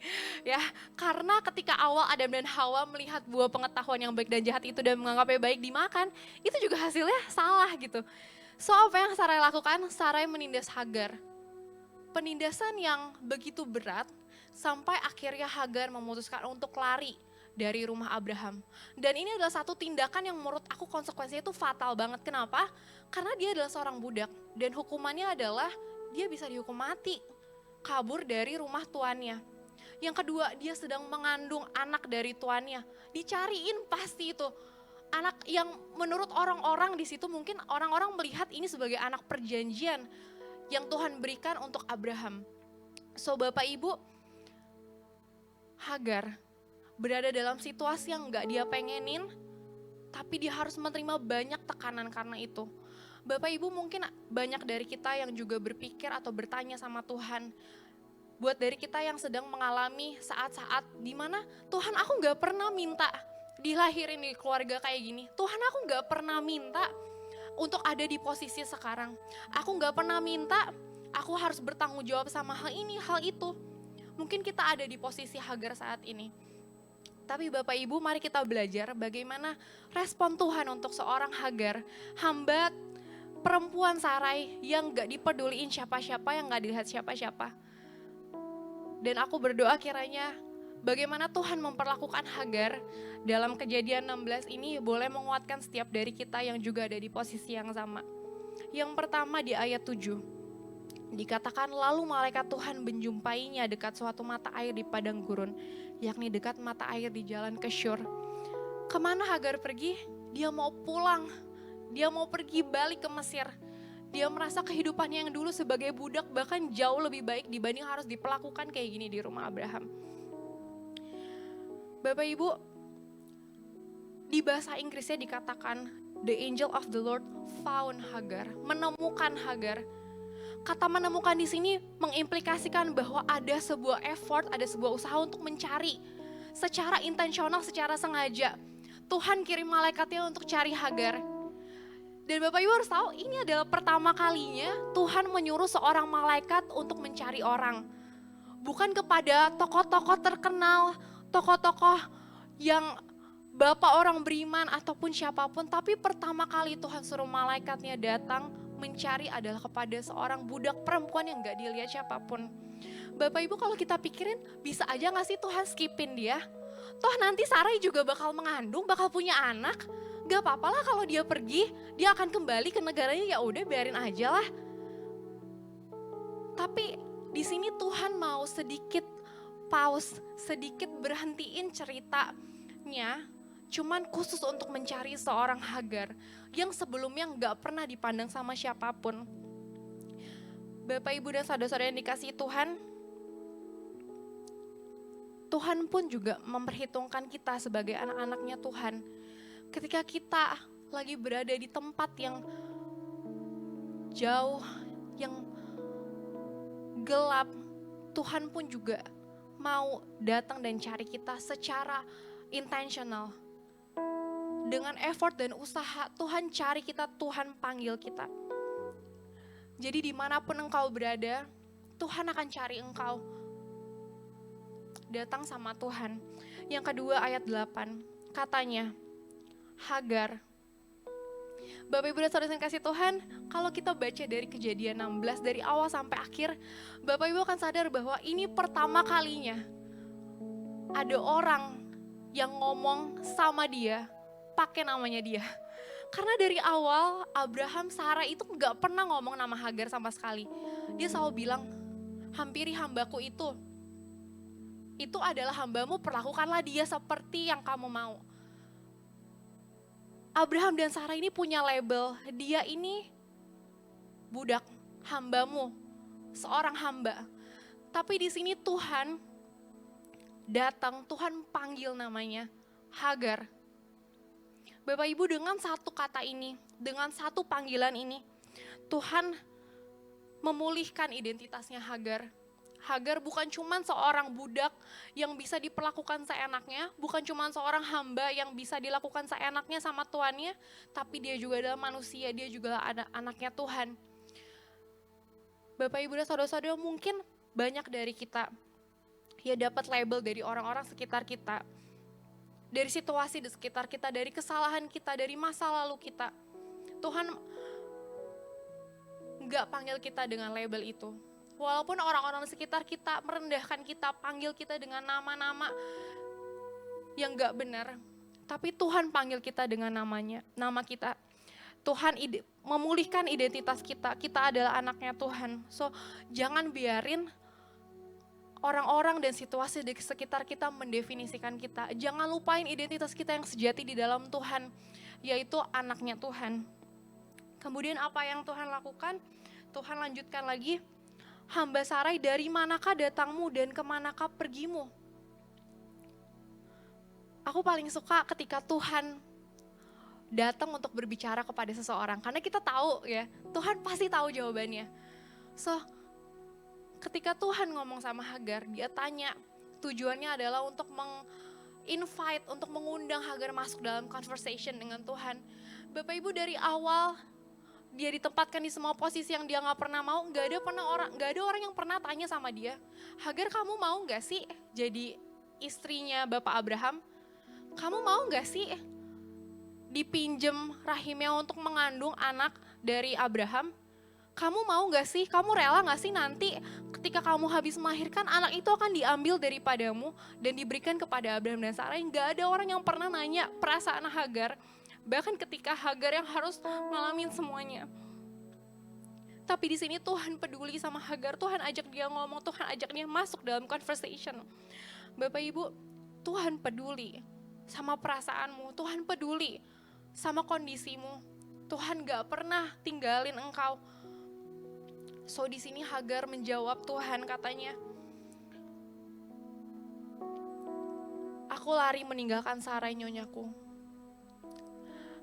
Ya, karena ketika awal Adam dan Hawa melihat buah pengetahuan yang baik dan jahat itu dan menganggapnya baik dimakan, itu juga hasilnya salah gitu. So apa yang Sarai lakukan? Sarai menindas Hagar. Penindasan yang begitu berat sampai akhirnya Hagar memutuskan untuk lari dari rumah Abraham. Dan ini adalah satu tindakan yang menurut aku konsekuensinya itu fatal banget. Kenapa? Karena dia adalah seorang budak dan hukumannya adalah dia bisa dihukum mati. Kabur dari rumah tuannya. Yang kedua, dia sedang mengandung anak dari tuannya. Dicariin pasti itu. Anak yang menurut orang-orang di situ mungkin orang-orang melihat ini sebagai anak perjanjian yang Tuhan berikan untuk Abraham. So Bapak Ibu, Hagar berada dalam situasi yang gak dia pengenin, tapi dia harus menerima banyak tekanan karena itu. Bapak Ibu mungkin banyak dari kita yang juga berpikir atau bertanya sama Tuhan. Buat dari kita yang sedang mengalami saat-saat dimana Tuhan aku gak pernah minta dilahirin di keluarga kayak gini. Tuhan aku gak pernah minta untuk ada di posisi sekarang. Aku gak pernah minta aku harus bertanggung jawab sama hal ini, hal itu. Mungkin kita ada di posisi Hagar saat ini. Tapi Bapak Ibu mari kita belajar bagaimana respon Tuhan untuk seorang Hagar, hamba perempuan Sarai yang gak dipeduliin siapa-siapa, yang gak dilihat siapa-siapa. Dan aku berdoa kiranya bagaimana Tuhan memperlakukan Hagar dalam Kejadian 16 ini boleh menguatkan setiap dari kita yang juga ada di posisi yang sama. Yang pertama di ayat 7. Dikatakan lalu malaikat Tuhan menjumpainya dekat suatu mata air di padang gurun, yakni dekat mata air di jalan ke Syur. Kemana Hagar pergi? Dia mau pulang, dia mau pergi balik ke Mesir. Dia merasa kehidupannya yang dulu sebagai budak bahkan jauh lebih baik dibanding harus diperlakukan kayak gini di rumah Abraham. Bapak Ibu, di bahasa Inggrisnya dikatakan the angel of the Lord found Hagar, menemukan Hagar. Kata menemukan di sini mengimplikasikan bahwa ada sebuah effort, ada sebuah usaha untuk mencari secara intensional, secara sengaja. Tuhan kirim malaikatnya untuk cari Hagar. Dan Bapak Ibu harus tahu ini adalah pertama kalinya Tuhan menyuruh seorang malaikat untuk mencari orang. Bukan kepada tokoh-tokoh terkenal, tokoh-tokoh yang bapak orang beriman ataupun siapapun. Tapi pertama kali Tuhan suruh malaikatnya datang mencari adalah kepada seorang budak perempuan yang gak dilihat siapapun. Bapak Ibu kalau kita pikirin bisa aja gak sih Tuhan skipin dia? Toh nanti Sarai juga bakal mengandung, bakal punya anak. Gak apa-apa lah kalau dia pergi, dia akan kembali ke negaranya, ya udah biarin aja lah. Tapi di sini Tuhan mau sedikit pause, sedikit berhentiin ceritanya, cuman khusus untuk mencari seorang Hagar yang sebelumnya gak pernah dipandang sama siapapun. Bapak Ibu dan saudara-saudara yang dikasihi Tuhan, Tuhan pun juga memperhitungkan kita sebagai anak-anaknya Tuhan. Ketika kita lagi berada di tempat yang jauh, yang gelap, Tuhan pun juga mau datang dan cari kita secara intentional. Dengan effort dan usaha, Tuhan cari kita, Tuhan panggil kita. Jadi dimanapun engkau berada, Tuhan akan cari engkau. Datang sama Tuhan. Yang kedua ayat 8, katanya, Hagar. Bapak Ibu dan Saudara yang kasih Tuhan, kalau kita baca dari Kejadian 16 dari awal sampai akhir, Bapak Ibu akan sadar bahwa ini pertama kalinya ada orang yang ngomong sama dia, pakai namanya dia. Karena dari awal Abraham, Sarah itu gak pernah ngomong nama Hagar sama sekali. Dia selalu bilang, hampiri hambaku itu adalah hambamu, perlakukanlah dia seperti yang kamu mau. Abraham dan Sarah ini punya label, dia ini budak, hambamu, seorang hamba. Tapi di sini Tuhan datang, Tuhan panggil namanya Hagar. Bapak Ibu dengan satu kata ini, dengan satu panggilan ini, Tuhan memulihkan identitasnya Hagar. Hagar bukan cuma seorang budak yang bisa diperlakukan seenaknya, bukan cuma seorang hamba yang bisa dilakukan seenaknya sama tuannya, tapi dia juga adalah manusia, dia juga anaknya Tuhan. Bapak Ibu dan saudara-saudara, mungkin banyak dari kita ya dapat label dari orang-orang sekitar kita, dari situasi di sekitar kita, dari kesalahan kita, dari masa lalu kita. Tuhan nggak panggil kita dengan label itu. Walaupun orang-orang di sekitar kita merendahkan kita, panggil kita dengan nama-nama yang gak benar. Tapi Tuhan panggil kita dengan namanya, nama kita. Tuhan memulihkan identitas kita, kita adalah anaknya Tuhan. So jangan biarin orang-orang dan situasi di sekitar kita mendefinisikan kita. Jangan lupain identitas kita yang sejati di dalam Tuhan, yaitu anaknya Tuhan. Kemudian apa yang Tuhan lakukan? Tuhan lanjutkan lagi, hamba Sarai, dari manakah datangmu dan kemanakah pergimu? Aku paling suka ketika Tuhan datang untuk berbicara kepada seseorang, karena kita tahu ya, Tuhan pasti tahu jawabannya. So, ketika Tuhan ngomong sama Hagar, dia tanya, tujuannya adalah untuk invite, untuk mengundang Hagar masuk dalam conversation dengan Tuhan. Bapak Ibu, dari awal dia ditempatkan di semua posisi yang dia nggak pernah mau, nggak ada orang yang pernah tanya sama dia, Hagar, kamu mau nggak sih jadi istrinya Bapak Abraham? Kamu mau nggak sih dipinjem rahimnya untuk mengandung anak dari Abraham? Kamu mau nggak sih? Kamu rela nggak sih nanti ketika kamu habis melahirkan, anak itu akan diambil daripadamu dan diberikan kepada Abraham dan Sarai? Nggak ada orang yang pernah nanya perasaan Hagar, bahkan ketika Hagar yang harus ngalamin semuanya. Tapi di sini Tuhan peduli sama Hagar, Tuhan ajak dia ngomong, Tuhan ajak dia masuk dalam conversation. Bapak Ibu, Tuhan peduli sama perasaanmu, Tuhan peduli sama kondisimu. Tuhan gak pernah tinggalin engkau. So di sini Hagar menjawab Tuhan, katanya, aku lari meninggalkan Sarai nyonyaku.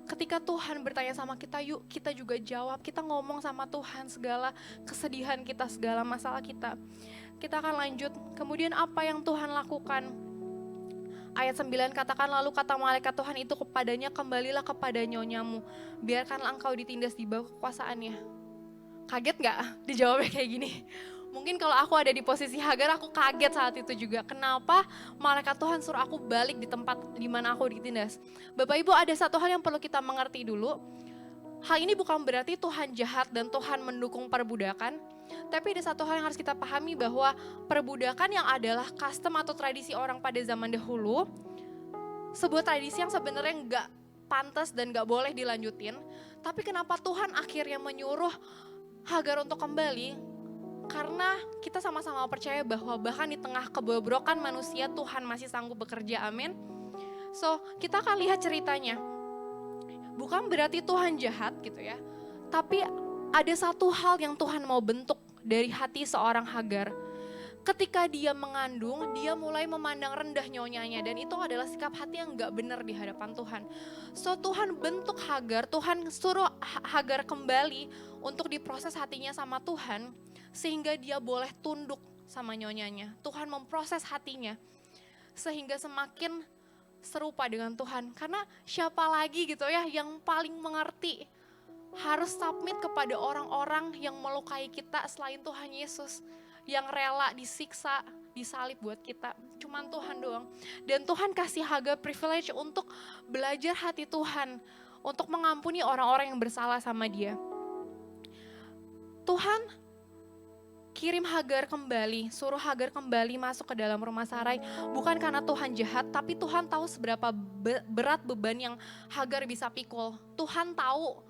Ketika Tuhan bertanya sama kita, yuk kita juga jawab, kita ngomong sama Tuhan segala kesedihan kita, segala masalah kita. Kita akan lanjut, kemudian apa yang Tuhan lakukan? Ayat 9 katakan, lalu kata malaikat Tuhan itu kepadanya, kembalilah kepada nyonyamu, biarkanlah engkau ditindas di bawah kekuasaannya. Kaget gak dijawabnya kayak gini? Mungkin kalau aku ada di posisi Hagar, aku kaget saat itu juga. Kenapa malaikat Tuhan suruh aku balik di tempat di mana aku ditindas? Bapak Ibu, ada satu hal yang perlu kita mengerti dulu. Hal ini bukan berarti Tuhan jahat dan Tuhan mendukung perbudakan. Tapi ada satu hal yang harus kita pahami, bahwa perbudakan yang adalah custom atau tradisi orang pada zaman dahulu, sebuah tradisi yang sebenarnya nggak pantas dan nggak boleh dilanjutin. Tapi kenapa Tuhan akhirnya menyuruh Hagar untuk kembali? Karena kita sama-sama percaya bahwa bahkan di tengah kebobrokan manusia, Tuhan masih sanggup bekerja, amin. So, kita akan lihat ceritanya. Bukan berarti Tuhan jahat gitu ya, tapi ada satu hal yang Tuhan mau bentuk dari hati seorang Hagar. Ketika dia mengandung, dia mulai memandang rendah nyonyanya, dan itu adalah sikap hati yang gak benar di hadapan Tuhan. So Tuhan bentuk Hagar, Tuhan suruh Hagar kembali untuk diproses hatinya sama Tuhan, sehingga dia boleh tunduk sama nyonyanya. Tuhan memproses hatinya, sehingga semakin serupa dengan Tuhan. Karena siapa lagi gitu ya yang paling mengerti, harus submit kepada orang-orang yang melukai kita selain Tuhan Yesus, yang rela disiksa, disalib buat kita. Cuman Tuhan doang. Dan Tuhan kasih Hagar privilege untuk belajar hati Tuhan, untuk mengampuni orang-orang yang bersalah sama dia. Tuhan kirim Hagar kembali, suruh Hagar kembali masuk ke dalam rumah Sarai. Bukan karena Tuhan jahat, tapi Tuhan tahu seberapa berat beban yang Hagar bisa pikul. Tuhan tahu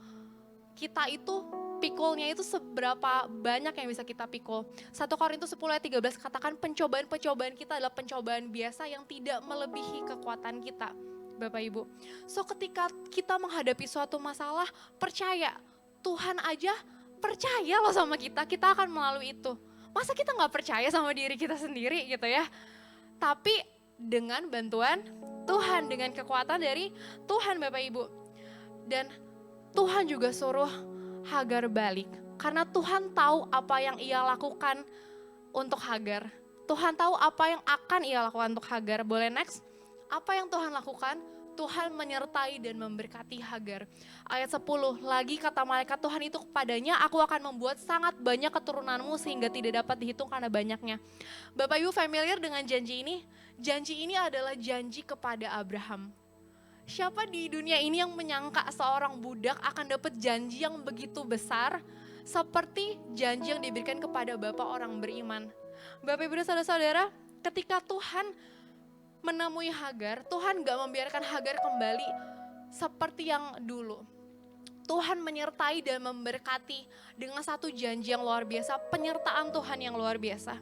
kita itu pikulnya itu seberapa banyak yang bisa kita pikul. 1 Korintus 10 ayat 13 katakan, pencobaan-pencobaan kita adalah pencobaan biasa yang tidak melebihi kekuatan kita, Bapak Ibu. So ketika kita menghadapi suatu masalah, percaya, Tuhan aja percaya loh sama kita akan melalui itu. Masa kita gak percaya sama diri kita sendiri gitu ya. Tapi dengan bantuan Tuhan, dengan kekuatan dari Tuhan, Bapak Ibu. Dan Tuhan juga suruh Hagar balik, karena Tuhan tahu apa yang ia lakukan untuk Hagar. Tuhan tahu apa yang akan ia lakukan untuk Hagar. Boleh next? Apa yang Tuhan lakukan? Tuhan menyertai dan memberkati Hagar. Ayat 10, lagi kata malaikat Tuhan itu kepadanya, aku akan membuat sangat banyak keturunanmu sehingga tidak dapat dihitung karena banyaknya. Bapak Ibu familiar dengan janji ini? Janji ini adalah janji kepada Abraham. Siapa di dunia ini yang menyangka seorang budak akan dapat janji yang begitu besar seperti janji yang diberikan kepada Bapak orang beriman? Bapak Ibu dan saudara-saudara, ketika Tuhan menemui Hagar, Tuhan gak membiarkan Hagar kembali seperti yang dulu. Tuhan menyertai dan memberkati dengan satu janji yang luar biasa, penyertaan Tuhan yang luar biasa.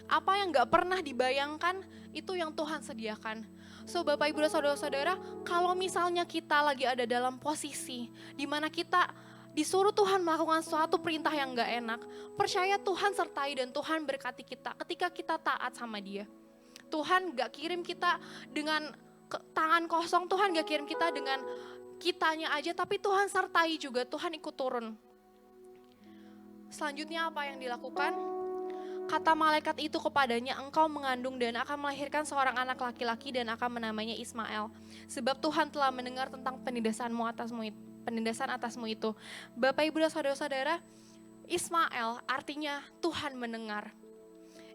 Apa yang gak pernah dibayangkan, itu yang Tuhan sediakan. So Bapak Ibu dan Saudara-saudara, kalau misalnya kita lagi ada dalam posisi di mana kita disuruh Tuhan melakukan suatu perintah yang gak enak, percaya Tuhan sertai dan Tuhan berkati kita ketika kita taat sama Dia. Tuhan gak kirim kita dengan tangan kosong, Tuhan gak kirim kita dengan kitanya aja, tapi Tuhan sertai juga, Tuhan ikut turun. Selanjutnya apa yang dilakukan? Kata malaikat itu kepadanya, engkau mengandung dan akan melahirkan seorang anak laki-laki dan akan menamainya Ismail. Sebab Tuhan telah mendengar tentang penindasan atasmu itu. Bapak, Ibu, dan Saudara-saudara, Ismail artinya Tuhan mendengar.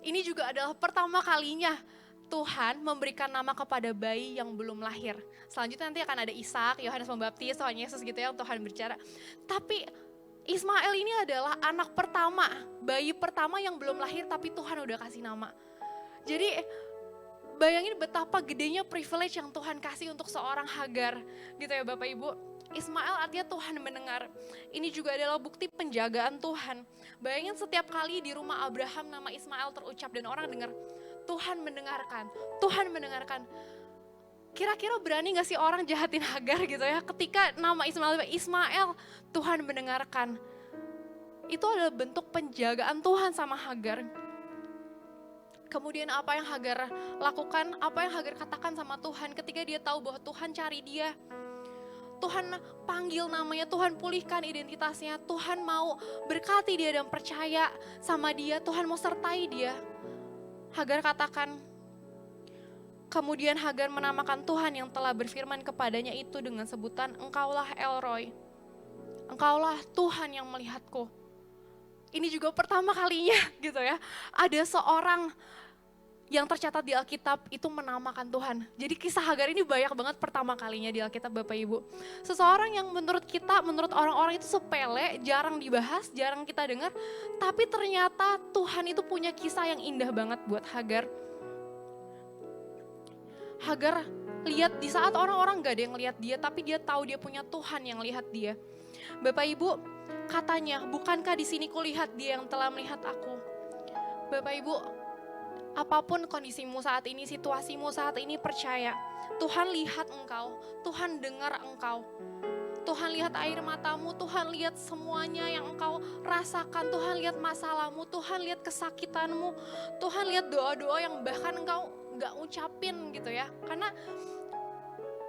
Ini juga adalah pertama kalinya Tuhan memberikan nama kepada bayi yang belum lahir. Selanjutnya nanti akan ada Ishak, Yohanes Pembaptis, Tuhan Yesus gitu ya, Tuhan berbicara. Tapi Ismail ini adalah anak pertama, bayi pertama yang belum lahir tapi Tuhan udah kasih nama. Jadi bayangin betapa gedenya privilege yang Tuhan kasih untuk seorang Hagar gitu ya Bapak Ibu. Ismail artinya Tuhan mendengar. Ini juga adalah bukti penjagaan Tuhan. Bayangin setiap kali di rumah Abraham nama Ismail terucap dan orang dengar, Tuhan mendengarkan, Tuhan mendengarkan. Kira-kira berani gak sih orang jahatin Hagar gitu ya? Ketika nama Ismail, Tuhan mendengarkan. Itu adalah bentuk penjagaan Tuhan sama Hagar. Kemudian apa yang Hagar lakukan, apa yang Hagar katakan sama Tuhan ketika dia tahu bahwa Tuhan cari dia. Tuhan panggil namanya, Tuhan pulihkan identitasnya, Tuhan mau berkati dia dan percaya sama dia, Tuhan mau sertai dia. Hagar katakan, kemudian Hagar menamakan Tuhan yang telah berfirman kepadanya itu dengan sebutan, engkaulah El-Roy. Engkaulah Tuhan yang melihatku. Ini juga pertama kalinya gitu ya. Ada seorang yang tercatat di Alkitab itu menamakan Tuhan. Jadi kisah Hagar ini banyak banget pertama kalinya di Alkitab Bapak Ibu. Seseorang yang menurut kita, menurut orang-orang itu sepele, jarang dibahas, jarang kita dengar. Tapi ternyata Tuhan itu punya kisah yang indah banget buat Hagar. Hagar lihat di saat orang-orang gak ada yang lihat dia, tapi dia tahu dia punya Tuhan yang lihat dia. Bapak Ibu, katanya, bukankah di sini kulihat dia yang telah melihat aku? Bapak Ibu, apapun kondisimu saat ini, situasimu saat ini, percaya Tuhan lihat engkau, Tuhan dengar engkau. Tuhan lihat air matamu, Tuhan lihat semuanya yang engkau rasakan, Tuhan lihat masalahmu, Tuhan lihat kesakitanmu, Tuhan lihat doa-doa yang bahkan engkau gak ucapin gitu ya. Karena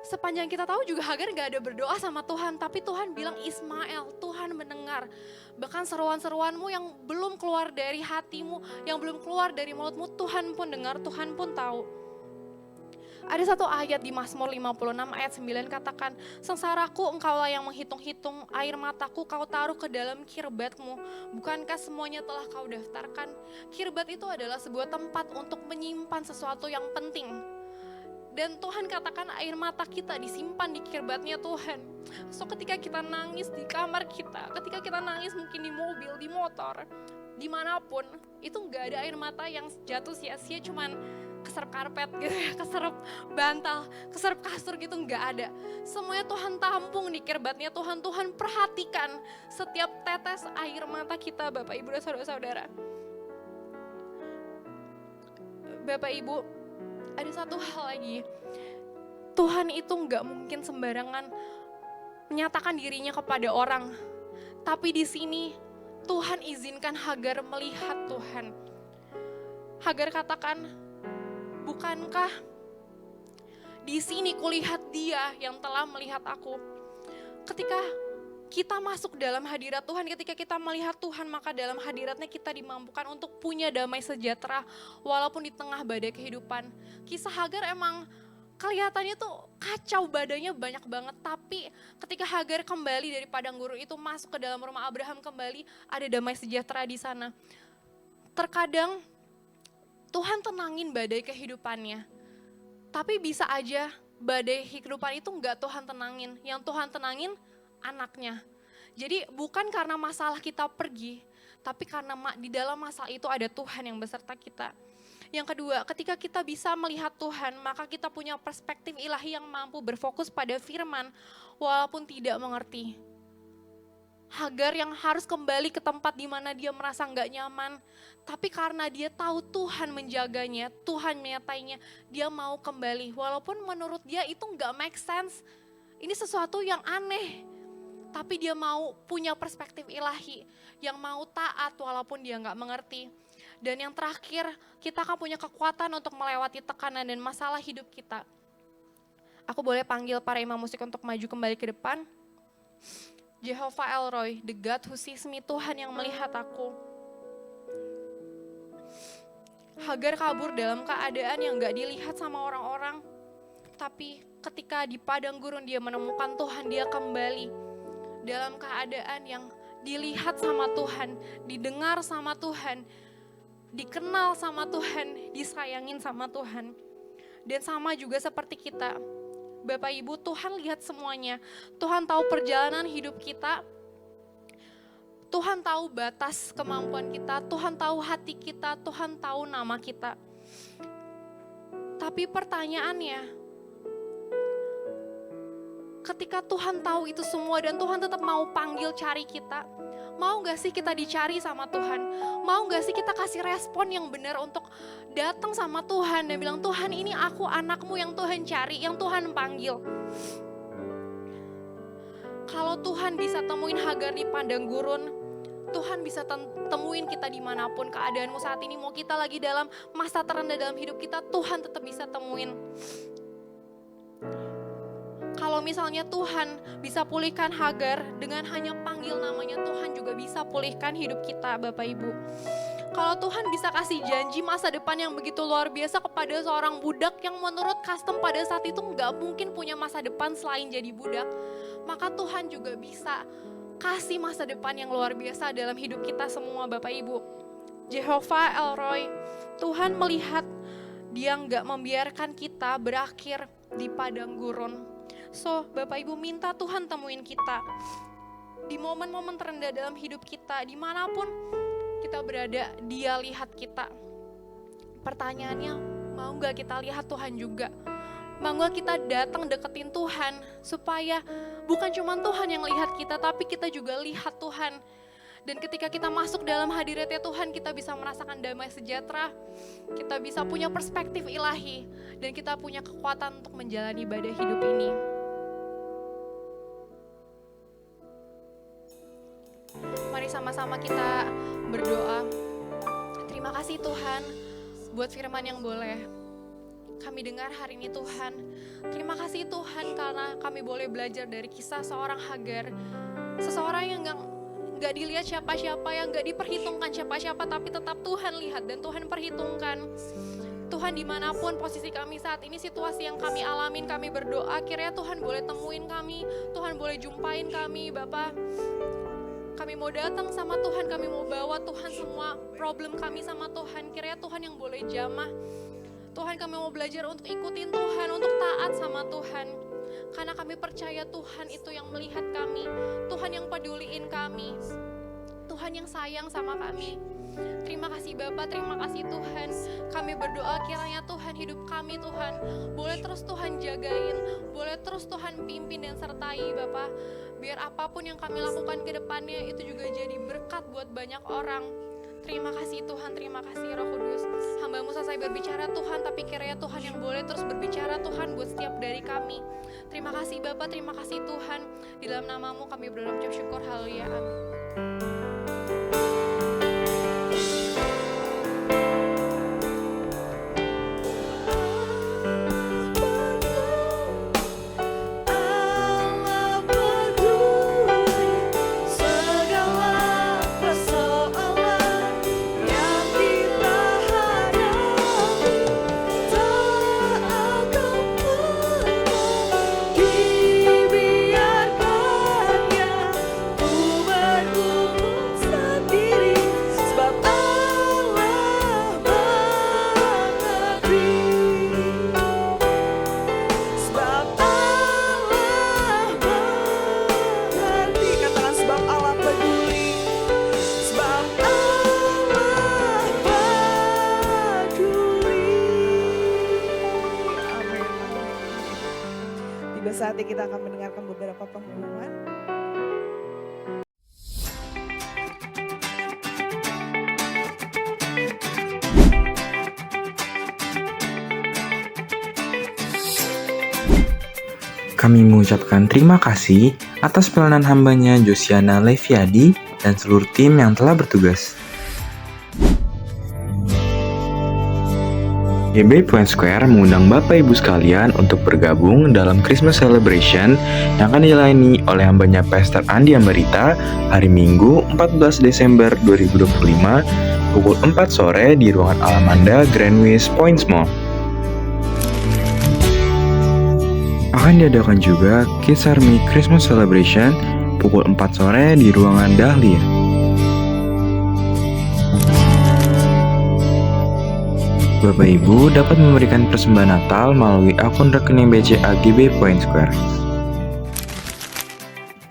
sepanjang kita tahu juga Hagar gak ada berdoa sama Tuhan, tapi Tuhan bilang Ismail, Tuhan mendengar. Bahkan seruan-seruanmu yang belum keluar dari hatimu, yang belum keluar dari mulutmu, Tuhan pun dengar, Tuhan pun tahu. Ada satu ayat di Mazmur 56 ayat 9 katakan, sengsaraku engkaulah yang menghitung-hitung, air mataku kau taruh ke dalam kirbatmu. Bukankah semuanya telah kau daftarkan? Kirbat itu adalah sebuah tempat untuk menyimpan sesuatu yang penting. Dan Tuhan katakan air mata kita disimpan di kirbatnya Tuhan. So ketika kita nangis di kamar kita, ketika kita nangis mungkin di mobil, di motor, dimanapun, itu gak ada air mata yang jatuh sia-sia cuman keserap karpet gitu ya, keserap bantal, keserap kasur gitu, nggak ada. Semuanya Tuhan tampung di kirbatnya Tuhan. Tuhan perhatikan setiap tetes air mata kita Bapak Ibu dan Saudara-saudara. Bapak Ibu, ada satu hal lagi. Tuhan itu nggak mungkin sembarangan menyatakan dirinya kepada orang. Tapi di sini Tuhan izinkan Hagar melihat Tuhan. Hagar katakan, bukankah di sini kulihat dia yang telah melihat aku. Ketika kita masuk dalam hadirat Tuhan, ketika kita melihat Tuhan, maka dalam hadiratnya kita dimampukan untuk punya damai sejahtera walaupun di tengah badai kehidupan. Kisah Hagar emang kelihatannya tuh kacau, badannya banyak banget, tapi ketika Hagar kembali dari padang gurun itu masuk ke dalam rumah Abraham kembali, ada damai sejahtera di sana. Terkadang Tuhan tenangin badai kehidupannya. Tapi bisa aja badai kehidupan itu enggak Tuhan tenangin. Yang Tuhan tenangin anaknya. Jadi bukan karena masalah kita pergi, tapi karena di dalam masalah itu ada Tuhan yang beserta kita. Yang kedua, ketika kita bisa melihat Tuhan, maka kita punya perspektif ilahi yang mampu berfokus pada firman walaupun tidak mengerti. Hagar yang harus kembali ke tempat di mana dia merasa nggak nyaman. Tapi karena dia tahu Tuhan menjaganya, Tuhan menyertainya, dia mau kembali. Walaupun menurut dia itu nggak make sense. Ini sesuatu yang aneh. Tapi dia mau punya perspektif ilahi. Yang mau taat walaupun dia nggak mengerti. Dan yang terakhir, kita akan punya kekuatan untuk melewati tekanan dan masalah hidup kita. Aku boleh panggil para imam musik untuk maju kembali ke depan. Jehovah Elroy, the God who sees me, Tuhan yang melihat aku. Hagar kabur dalam keadaan yang gak dilihat sama orang-orang. Tapi ketika di padang gurun dia menemukan Tuhan, dia kembali dalam keadaan yang dilihat sama Tuhan, didengar sama Tuhan, dikenal sama Tuhan, disayangin sama Tuhan. Dan sama juga seperti kita. Bapak Ibu, Tuhan lihat semuanya. Tuhan tahu perjalanan hidup kita. Tuhan tahu batas kemampuan kita. Tuhan tahu hati kita. Tuhan tahu nama kita. Tapi pertanyaannya, ketika Tuhan tahu itu semua dan Tuhan tetap mau panggil cari kita, mau gak sih kita dicari sama Tuhan? Mau gak sih kita kasih respon yang benar untuk datang sama Tuhan dan bilang, Tuhan ini aku anakmu yang Tuhan cari, yang Tuhan panggil. Kalau Tuhan bisa temuin Hagar di padang gurun, Tuhan bisa temuin kita dimanapun keadaanmu saat ini. Mau kita lagi dalam masa terendah dalam hidup kita, Tuhan tetap bisa temuin. Kalau misalnya Tuhan bisa pulihkan Hagar dengan hanya panggil namanya, Tuhan juga bisa pulihkan hidup kita, Bapak Ibu. Kalau Tuhan bisa kasih janji masa depan yang begitu luar biasa kepada seorang budak yang menurut custom pada saat itu nggak mungkin punya masa depan selain jadi budak, maka Tuhan juga bisa kasih masa depan yang luar biasa dalam hidup kita semua, Bapak Ibu. Jehovah Elroy, Tuhan melihat, dia nggak membiarkan kita berakhir di padang gurun. So, Bapak Ibu minta Tuhan temuin kita di momen-momen terendah dalam hidup kita, dimanapun kita berada, dia lihat kita. Pertanyaannya, mau gak kita lihat Tuhan juga? Mau gak kita datang deketin Tuhan, supaya bukan cuma Tuhan yang lihat kita, tapi kita juga lihat Tuhan. Dan ketika kita masuk dalam hadiratnya Tuhan, kita bisa merasakan damai sejahtera, kita bisa punya perspektif ilahi, dan kita punya kekuatan untuk menjalani ibadah hidup ini. Mari sama-sama kita berdoa. Terima kasih Tuhan buat firman yang boleh kami dengar hari ini Tuhan. Terima kasih Tuhan karena kami boleh belajar dari kisah seorang Hagar. Seseorang yang gak dilihat siapa-siapa, yang gak diperhitungkan siapa-siapa, tapi tetap Tuhan lihat dan Tuhan perhitungkan. Tuhan dimanapun posisi kami saat ini, situasi yang kami alamin, kami berdoa kiranya Tuhan boleh temuin kami, Tuhan boleh jumpain kami Bapak. Kami mau datang sama Tuhan, kami mau bawa Tuhan semua problem kami sama Tuhan. Kiranya Tuhan yang boleh jamah. Tuhan kami mau belajar untuk ikutin Tuhan, untuk taat sama Tuhan. Karena kami percaya Tuhan itu yang melihat kami, Tuhan yang peduliin kami, Tuhan yang sayang sama kami. Terima kasih Bapak, terima kasih Tuhan. Kami berdoa kiranya Tuhan hidup kami Tuhan boleh terus Tuhan jagain, boleh terus Tuhan pimpin dan sertai Bapak. Biar apapun yang kami lakukan ke depannya itu juga jadi berkat buat banyak orang. Terima kasih Tuhan, terima kasih Roh Kudus. Hamba-Mu selesai berbicara Tuhan, tapi kiranya Tuhan yang boleh terus berbicara Tuhan buat setiap dari kami. Terima kasih Bapak, terima kasih Tuhan. Di dalam nama-Mu kami berdoa ucap syukur, haleluya, amin. Saatnya kita akan mendengarkan beberapa pengumuman. Kami mengucapkan terima kasih atas pelayanan hambanya Josiana Leviadi dan seluruh tim yang telah bertugas. GBI Point Square mengundang Bapak Ibu sekalian untuk bergabung dalam Christmas Celebration yang akan dilayani oleh hambanya Pastor Andi Ambarita hari Minggu 14 Desember 2025 pukul 4 sore di ruangan Alamanda Greenwich Point Mall. Akan diadakan juga Kids Army Christmas Celebration pukul 4 sore di ruangan Dahlia. Bapak Ibu dapat memberikan persembahan Natal melalui akun rekening BCA GBI Point Square.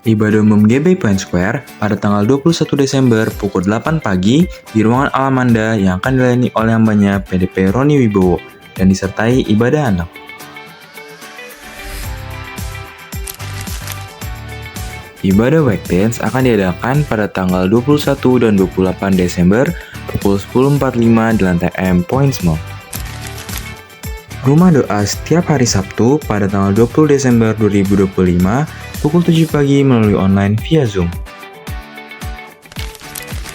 Ibadah umum GBI Point Square pada tanggal 21 Desember pukul 8 pagi di ruangan Alamanda yang akan dilayani oleh hambanya PDP Roni Wibowo dan disertai ibadah anak. Ibadah Wake Dance akan diadakan pada tanggal 21 dan 28 Desember pukul 10.45 di lantai M Point Mall. Rumah doa setiap hari Sabtu pada tanggal 20 Desember 2025 pukul 7 pagi melalui online via Zoom.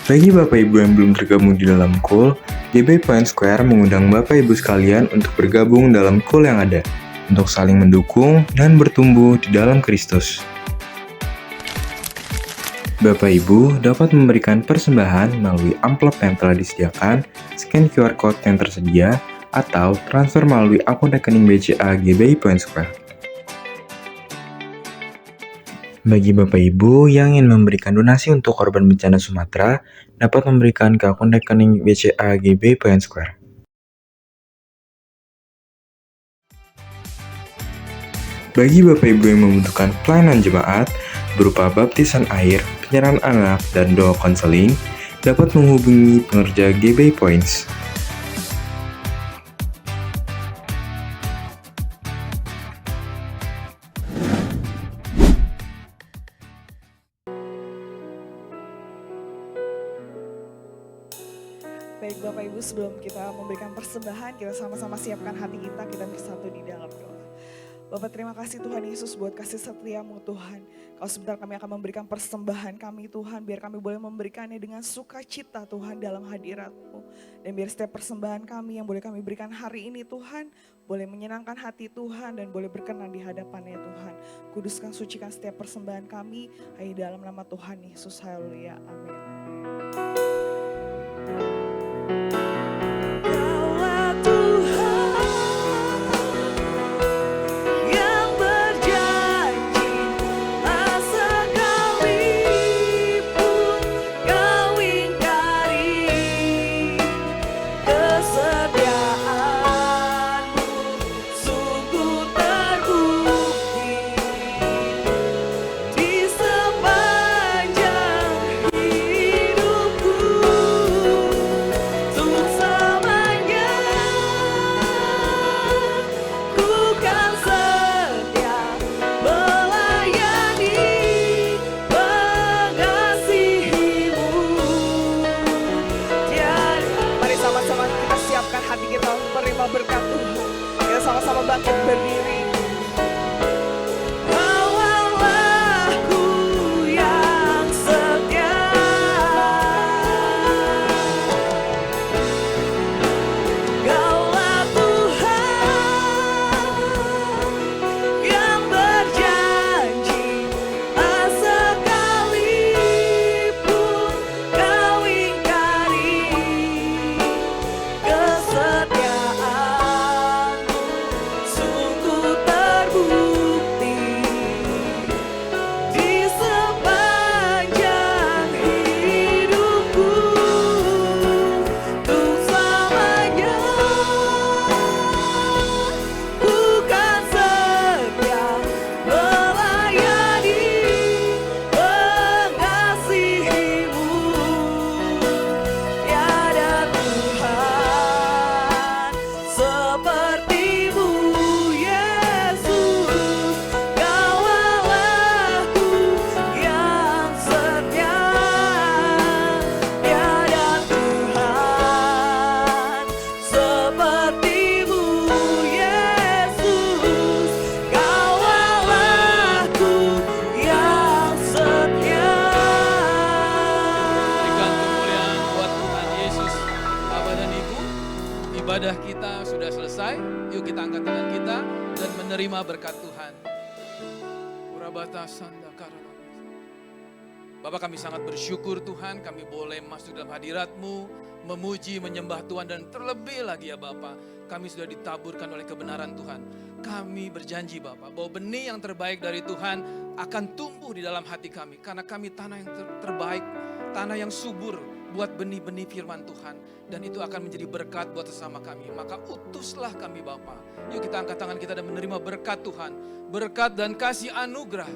Bagi Bapak Ibu yang belum tergabung di dalam KUL, GBI Point Square mengundang Bapak Ibu sekalian untuk bergabung dalam KUL yang ada, untuk saling mendukung dan bertumbuh di dalam Kristus. Bapak Ibu dapat memberikan persembahan melalui amplop yang telah disediakan, scan QR Code yang tersedia, atau transfer melalui akun rekening BCA GBI Point Square. Bagi Bapak Ibu yang ingin memberikan donasi untuk korban bencana Sumatera, dapat memberikan ke akun rekening BCA GBI Point Square. Bagi Bapak Ibu yang membutuhkan pelayanan jemaat berupa baptisan air, penyerahan anak, dan doa konseling, dapat menghubungi pengerja GBI Points. Baik Bapak Ibu, sebelum kita memberikan persembahan, kita sama-sama siapkan hati kita bersatu di dalam doa. Bapak, terima kasih Tuhan Yesus buat kasih setia-Mu Tuhan. Kalau sebentar kami akan memberikan persembahan kami Tuhan, biar kami boleh memberikannya dengan sukacita Tuhan dalam hadirat-Mu. Dan biar setiap persembahan kami yang boleh kami berikan hari ini Tuhan, boleh menyenangkan hati Tuhan dan boleh berkenan di hadapan-Nya Tuhan. Kuduskan, sucikan setiap persembahan kami, hanya dalam nama Tuhan Yesus. Haleluya, amin. Kaulah Tuhan yang berjanji, tak sekalipun Kau ingkari kesetiaan-Mu, sungguh terbukti di sepanjang hidup. Ibadah kita sudah selesai. Yuk kita angkat tangan kita dan menerima berkat Tuhan. Bapak, kami sangat bersyukur Tuhan, kami boleh masuk dalam hadirat-Mu, memuji, menyembah Tuhan, dan terlebih lagi ya Bapak, kami sudah ditaburkan oleh kebenaran Tuhan. Kami berjanji Bapak, bahwa benih yang terbaik dari Tuhan akan tumbuh di dalam hati kami, karena kami tanah yang terbaik, tanah yang subur buat benih-benih firman Tuhan, dan itu akan menjadi berkat buat sesama kami. Maka utuslah kami Bapak. Yuk kita angkat tangan kita dan menerima berkat Tuhan, berkat dan kasih anugerah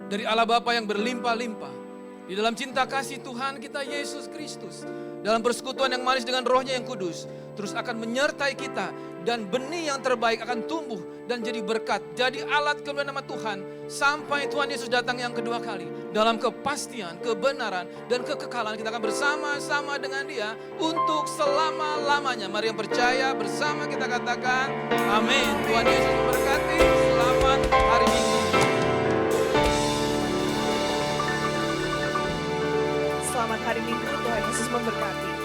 dari Allah Bapa yang berlimpah-limpah. Di dalam cinta kasih Tuhan kita Yesus Kristus, dalam persekutuan yang manis dengan Roh-Nya yang kudus, terus akan menyertai kita, dan benih yang terbaik akan tumbuh dan jadi berkat, jadi alat kemuliaan nama Tuhan, sampai Tuhan Yesus datang yang kedua kali. Dalam kepastian, kebenaran, dan kekekalan kita akan bersama-sama dengan Dia untuk selama-lamanya. Mari yang percaya bersama kita katakan, amin. Tuhan Yesus memberkati. Selamat hari Minggu. Selamat hari Minggu, Tuhan Yesus memberkati.